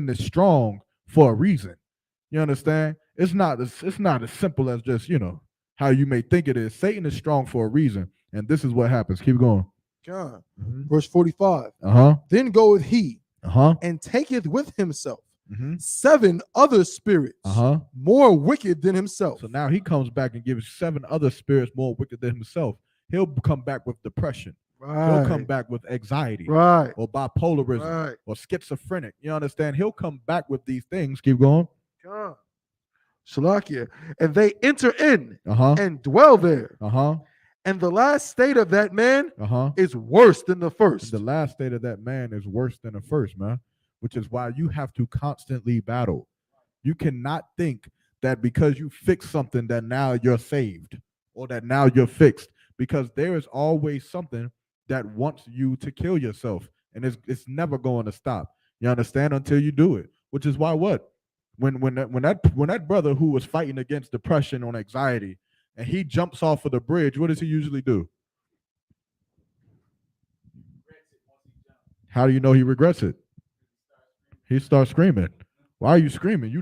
is strong for a reason. You understand? It's not as simple as just, how you may think it is. Satan is strong for a reason. And this is what happens. Keep going. John, verse 45. Then goeth he and taketh with himself 7 other spirits more wicked than himself. So now he comes back and gives 7 other spirits more wicked than himself. He'll come back with depression. He'll come back with anxiety, or bipolarism, or schizophrenic. You understand? He'll come back with these things. Keep going. Shalakia. And they enter in and dwell there. And the last state of that man is worse than the first. The last state of that man is worse than the first, man, which is why you have to constantly battle. You cannot think that because you fix something that now you're saved or that now you're fixed, because there is always something that wants you to kill yourself, and it's never going to stop. You understand? Until you do it. Which is why when that brother who was fighting against depression or anxiety, and he jumps off of the bridge, what does he usually do? How do you know he regrets it? He starts screaming. Why are you screaming?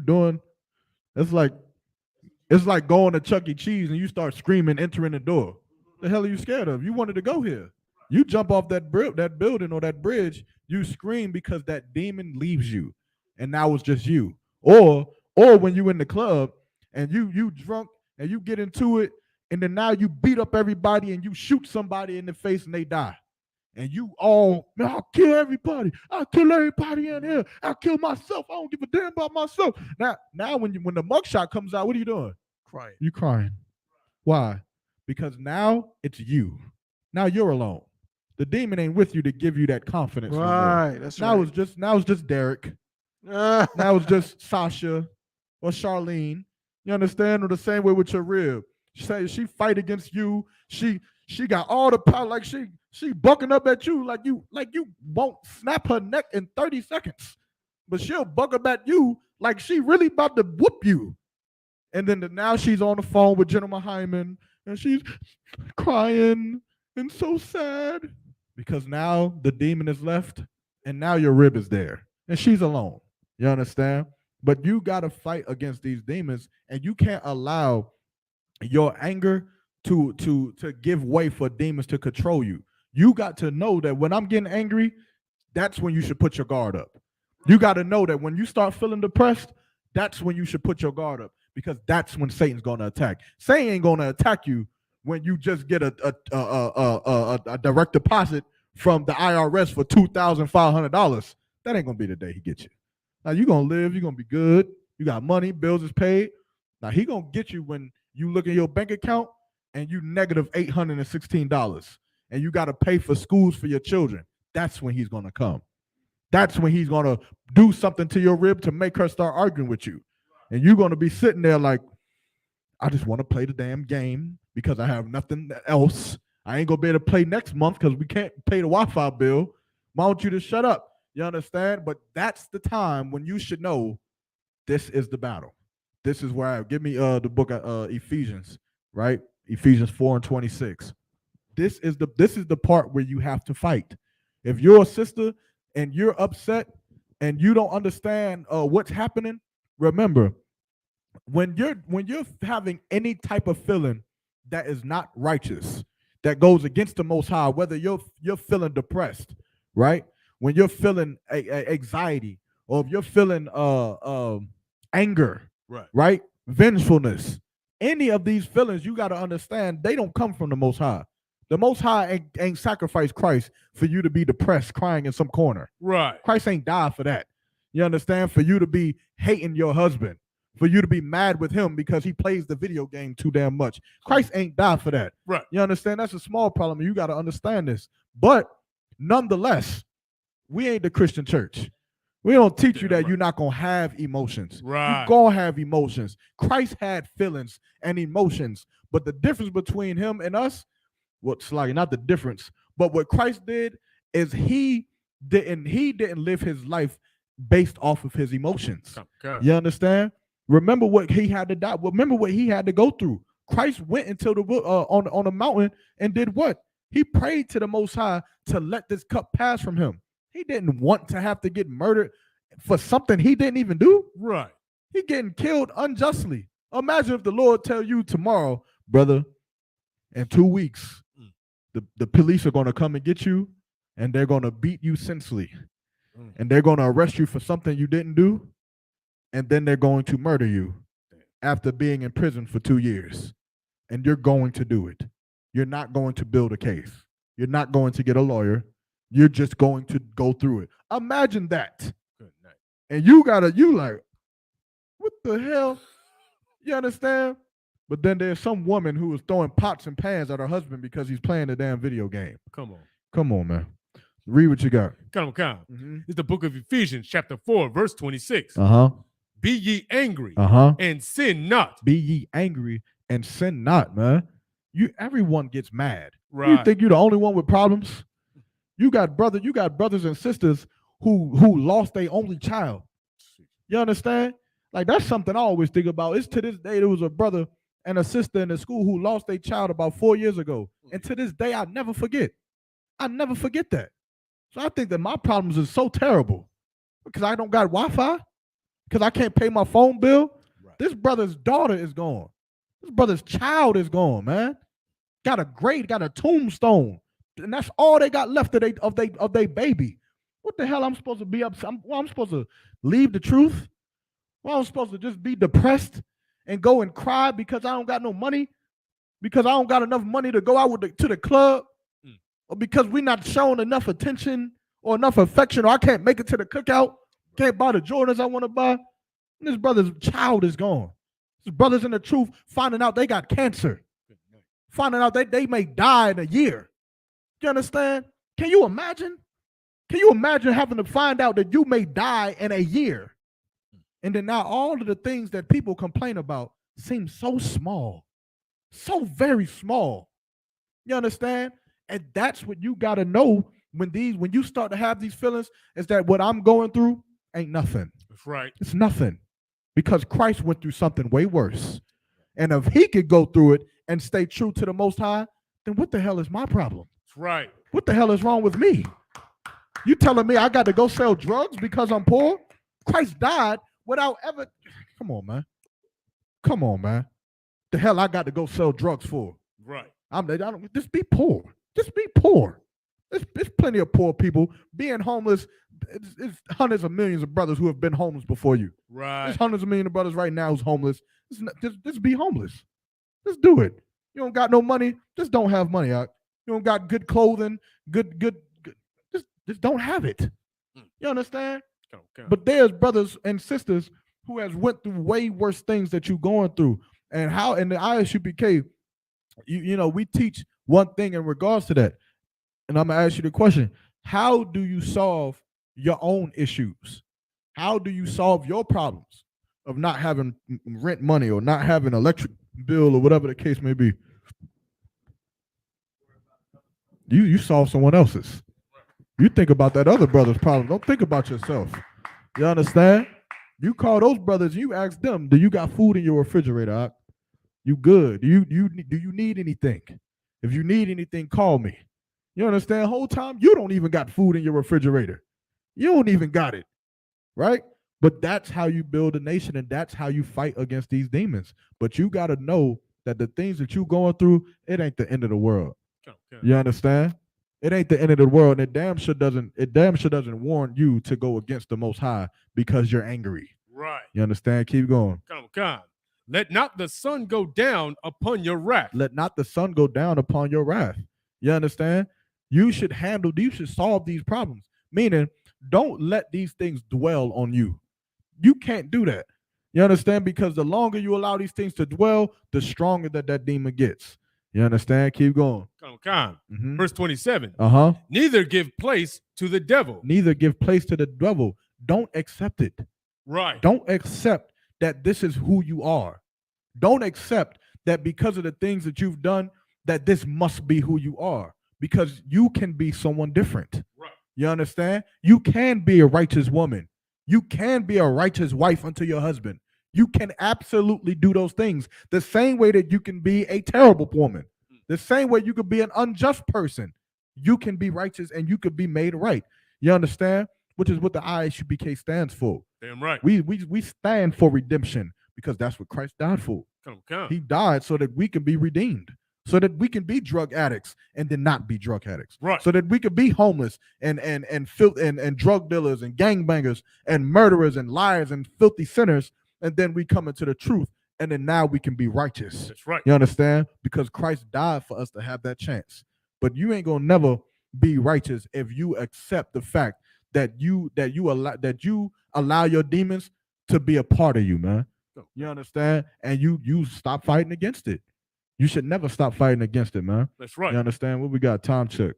It's like going to Chuck E. Cheese and you start screaming, entering the door. The hell are you scared of? You wanted to go here. You jump off that building or that bridge, you scream because that demon leaves you, and now it's just you. Or when you in the club and you drunk and you get into it, and then now you beat up everybody and you shoot somebody in the face and they die. And you all, man, I'll kill everybody. I'll kill everybody in here. I'll kill myself. I don't give a damn about myself. Now when the mugshot comes out, what are you doing? Crying. You crying. Why? Because now it's you. Now you're alone. The demon ain't with you to give you that confidence. Right. No that's now right. Now it's just Derek. Now it's just Sasha or Charlene. You understand? Or the same way with your rib. She fight against you. She got all the power. Like she bucking up at you like you won't snap her neck in 30 seconds. But she'll buck up at you like she really about to whoop you. And then now she's on the phone with General Hyman and she's crying and so sad because now the demon is left and now your rib is there and she's alone. You understand? But you got to fight against these demons, and you can't allow your anger to give way for demons to control you. You got to know that when I'm getting angry, that's when you should put your guard up. You got to know that when you start feeling depressed, that's when you should put your guard up, because that's when Satan's going to attack. Satan ain't going to attack you when you just get a direct deposit from the IRS for $2,500. That ain't going to be the day he gets you. Now you're going to live, you're going to be good. You got money, bills is paid. Now he going to get you when you look at your bank account and you negative $816 and you got to pay for schools for your children. That's when he's going to come. That's when he's going to do something to your rib to make her start arguing with you. And you're going to be sitting there like, I just want to play the damn game because I have nothing else. I ain't going to be able to play next month because we can't pay the Wi-Fi bill. Why don't you just shut up? You understand? But that's the time when you should know this is the battle. This is where give me the book of Ephesians, right? Ephesians 4:26. this is the part where you have to fight. If you're a sister and you're upset and you don't understand what's happening, remember, when you're having any type of feeling that is not righteous, that goes against the Most High, whether you're feeling depressed, right? When you're feeling anxiety, or if you're feeling anger, right? Vengefulness, any of these feelings, you got to understand they don't come from the Most High. The Most High ain't sacrificed Christ for you to be depressed, crying in some corner. Right. Christ ain't died for that. You understand? For you to be hating your husband, for you to be mad with him because he plays the video game too damn much. Christ ain't died for that. Right. You understand? That's a small problem. You got to understand this. But nonetheless, we ain't the Christian church. We don't teach you that you're not going to have emotions. Right. You're going to have emotions. Christ had feelings and emotions. But the difference between him and us, what's like not the difference, but what Christ did is he didn't live his life based off of his emotions. Okay. You understand? Remember what he had to die. Remember what he had to go through. Christ went into the on a mountain and did what? He prayed to the Most High to let this cup pass from him. He didn't want to have to get murdered for something he didn't even do. Right. He getting killed unjustly. Imagine if the Lord tell you tomorrow, brother, in 2 weeks, the police are going to come and get you, and they're going to beat you senselessly, and they're going to arrest you for something you didn't do, and then they're going to murder you after being in prison for 2 years, and you're going to do it. You're not going to build a case. You're not going to get a lawyer. You're just going to go through it. Imagine that. And you like, what the hell? You understand? But then there's some woman who was throwing pots and pans at her husband because he's playing the damn video game. Come on, man. Read what you got. Come on. Mm-hmm. It's the book of Ephesians, chapter 4, verse 26. Be ye angry and sin not. Be ye angry and sin not, man. Everyone gets mad. Right. You think you're the only one with problems? You got brothers and sisters who lost their only child. You understand? Like, that's something I always think about. It's to this day, there was a brother and a sister in the school who lost their child about 4 years ago. And to this day, I never forget. I never forget that. So I think that my problems is so terrible because I don't got Wi-Fi, because I can't pay my phone bill. Right. This brother's daughter is gone. This brother's child is gone, man. Got a tombstone. And that's all they got left of they baby. What the hell I'm supposed to be upset? I'm supposed to leave the truth? Well, I'm supposed to just be depressed and go and cry because I don't got no money? Because I don't got enough money to go out to the club? Or because we're not showing enough attention or enough affection, or I can't make it to the cookout, can't buy the Jordans I want to buy? And this brother's child is gone. His brother's in the truth, finding out they got cancer. Finding out they may die in a year. You understand? Can you imagine? Can you imagine having to find out that you may die in a year? And then now all of the things that people complain about seem so small, so very small. You understand? And that's what you got to know when you start to have these feelings, is that what I'm going through ain't nothing. That's right. It's nothing, because Christ went through something way worse. And if he could go through it and stay true to the Most High, then what the hell is my problem? That's right. What the hell is wrong with me? You telling me I got to go sell drugs because I'm poor? Christ died without ever. Come on, man. Come on, man. The hell I got to go sell drugs for? Right. Just be poor. Just be poor. There's plenty of poor people. Being homeless, it's hundreds of millions of brothers who have been homeless before you. Right. There's hundreds of millions of brothers right now who's homeless. Just be homeless. Just do it. You don't got no money, just don't have money out. You don't got good clothing, good. Just don't have it. You understand? Okay. But there's brothers and sisters who has went through way worse things that you're going through. And how in the Isupk, we teach one thing in regards to that. And I'm gonna ask you the question: how do you solve your own issues? How do you solve your problems of not having rent money or not having electric bill or whatever the case may be? You solve someone else's. You think about that other brother's problem. Don't think about yourself. You understand? You call those brothers, you ask them, do you got food in your refrigerator? You good? Do you need anything? If you need anything, call me. You understand? Whole time you don't even got food in your refrigerator. You don't even got it, right? But that's how you build a nation, and that's how you fight against these demons. But you got to know that the things that you're going through, it ain't the end of the world. Okay. You understand? It ain't the end of the world, and it damn sure doesn't warn you to go against the Most High because you're angry. Right. You understand? Keep going. Come. Let not the sun go down upon your wrath. Let not the sun go down upon your wrath. You understand? You should solve these problems. Meaning, don't let these things dwell on you. You can't do that. You understand? Because the longer you allow these things to dwell, the stronger that demon gets. You understand? Keep going. Come. Verse 27. Neither give place to the devil. Neither give place to the devil. Don't accept it. Right. Don't accept that this is who you are. Don't accept that because of the things that you've done, that this must be who you are. Because you can be someone different. Right. You understand? You can be a righteous woman. You can be a righteous wife unto your husband. You can absolutely do those things. The same way that you can be a terrible woman. The same way you could be an unjust person. You can be righteous and you could be made right. You understand? Which is what the ISUPK stands for. Damn right. We stand for redemption because that's what Christ died for. Come. He died so that we can be redeemed. So that we can be drug addicts and then not be drug addicts. Right. So that we could be homeless and drug dealers and gangbangers and murderers and liars and filthy sinners. And then we come into the truth. And then now we can be righteous. That's right. You understand? Because Christ died for us to have that chance. But you ain't gonna never be righteous if you accept the fact that you allow your demons to be a part of you, man. You understand? And you stop fighting against it. You should never stop fighting against it, man. That's right. You understand? What we got? Time check.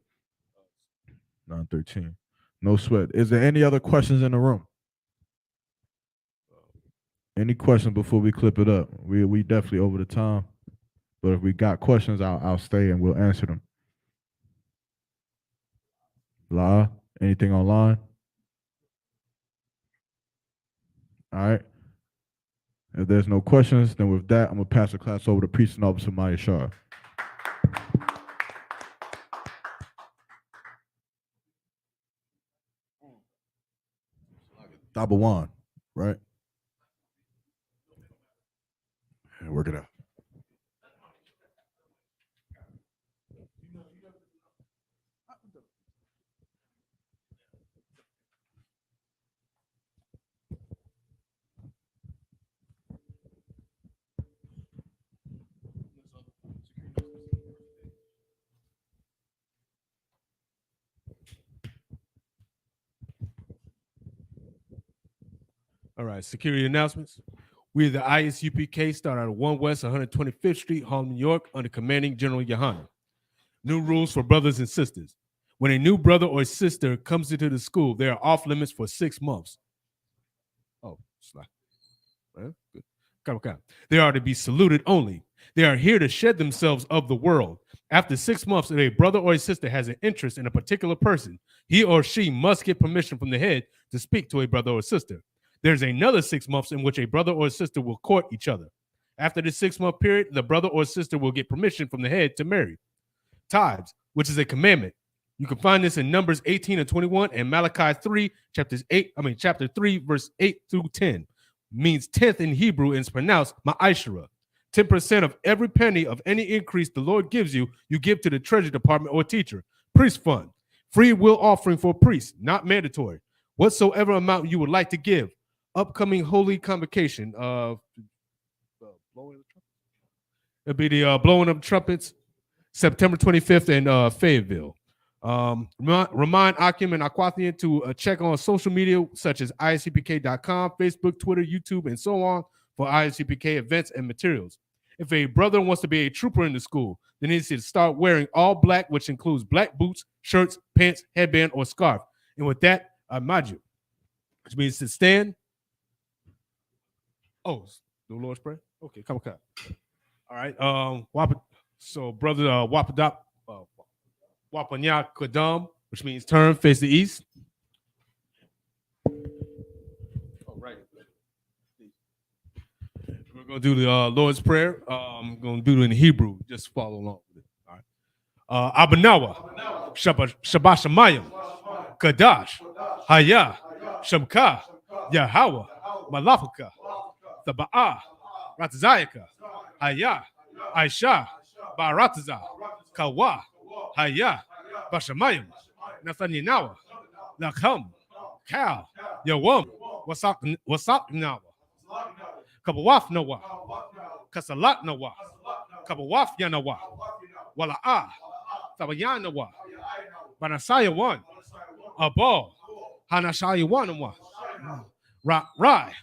9:13. No sweat. Is there any other questions in the room? Any questions before we clip it up? We definitely over the time. But if we got questions, I'll stay and we'll answer them. La, anything online? All right. If there's no questions, then with that, I'm going to pass the class over to Priest and Officer Maya Shah. Dabawan, right? Yeah, work it out. All right, security announcements. We, the ISUPK, start out at 1 West 125th Street, Harlem, New York, under commanding General Yohana. New rules for brothers and sisters. When a new brother or sister comes into the school, they are off limits for 6 months. Oh, slide. Well, good. Come. They are to be saluted only. They are here to shed themselves of the world. After 6 months, if a brother or a sister has an interest in a particular person, he or she must get permission from the head to speak to a brother or sister. There's another 6 months in which a brother or sister will court each other. After the 6-month period, the brother or sister will get permission from the head to marry. Tithes, which is a commandment. You can find this in Numbers 18 and 21 and Malachi 3, chapter 3, verse 8 through 10. Means 10th in Hebrew and is pronounced ma'ashera. 10% of every penny of any increase the Lord gives you, you give to the treasury department or teacher. Priest fund. Free will offering for priests, not mandatory. Whatsoever amount you would like to give. Upcoming holy convocation of it'll be the blowing of trumpets, September 25th in Fayetteville. Remind Akim and Aquathian to check on social media such as isupk.com, Facebook, Twitter, YouTube, and so on for ISUPK events and materials. If a brother wants to be a trooper in the school, then he needs to start wearing all black, which includes black boots, shirts, pants, headband, or scarf. And with that, Maju, which means to stand. Oh, the Lord's Prayer? Okay, come on. All right. So brother Wapadop Wapanya Kadam, which means turn, face the east. All right. We're gonna do the Lord's Prayer. I'm gonna do it in Hebrew. Just follow along with it. All right. Abanawa, Shabashamayim, Kadash, Haya, Shamka, Yahweh, Malafaka, Thaba'ah, Ratzayaka, Haya, Aisha, Barataza, Kawa, Haya, Bashamayim, Nathanyanawa, Lakham, Kal, Yawam, Wasak Nawa, Kabawaf Nawa, Kasalat Nawa, Kabawaf Yanawa, Wala'ah, Thabayanawa, Banasaya 1, Abal, Hanashaya 1, Rai,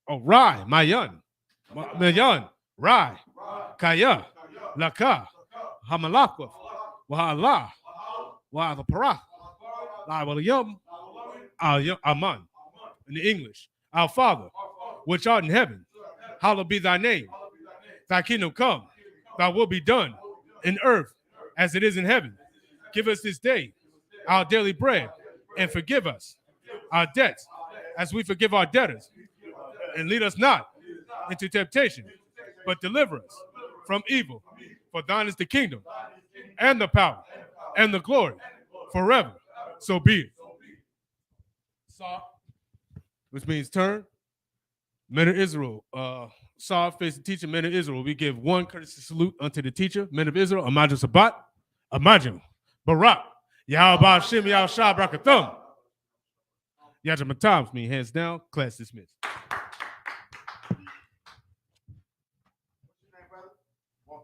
oh, Rai, Mayan, Rai, Kaya, Laka, Hamalakwa, Wahala, Wahaparah, Walayum, Aman, in the English, our Father, which art in heaven, hallowed be thy name. Thy kingdom come, thy will be done in earth as it is in heaven. Give us this day our daily bread, and forgive us our debts as we forgive our debtors. And lead us not into temptation, but deliver us from evil. For thine is the kingdom, and the power, and the glory, forever. So be it. Saw, which means turn. Men of Israel, Saw facing teacher, men of Israel. We give one courtesy salute unto the teacher, men of Israel, Amaju Sabat, Amaju, Barak, Yahweh Shem, Yahweh Shah, Brakathum. Yajamatam, me hands down, class dismissed.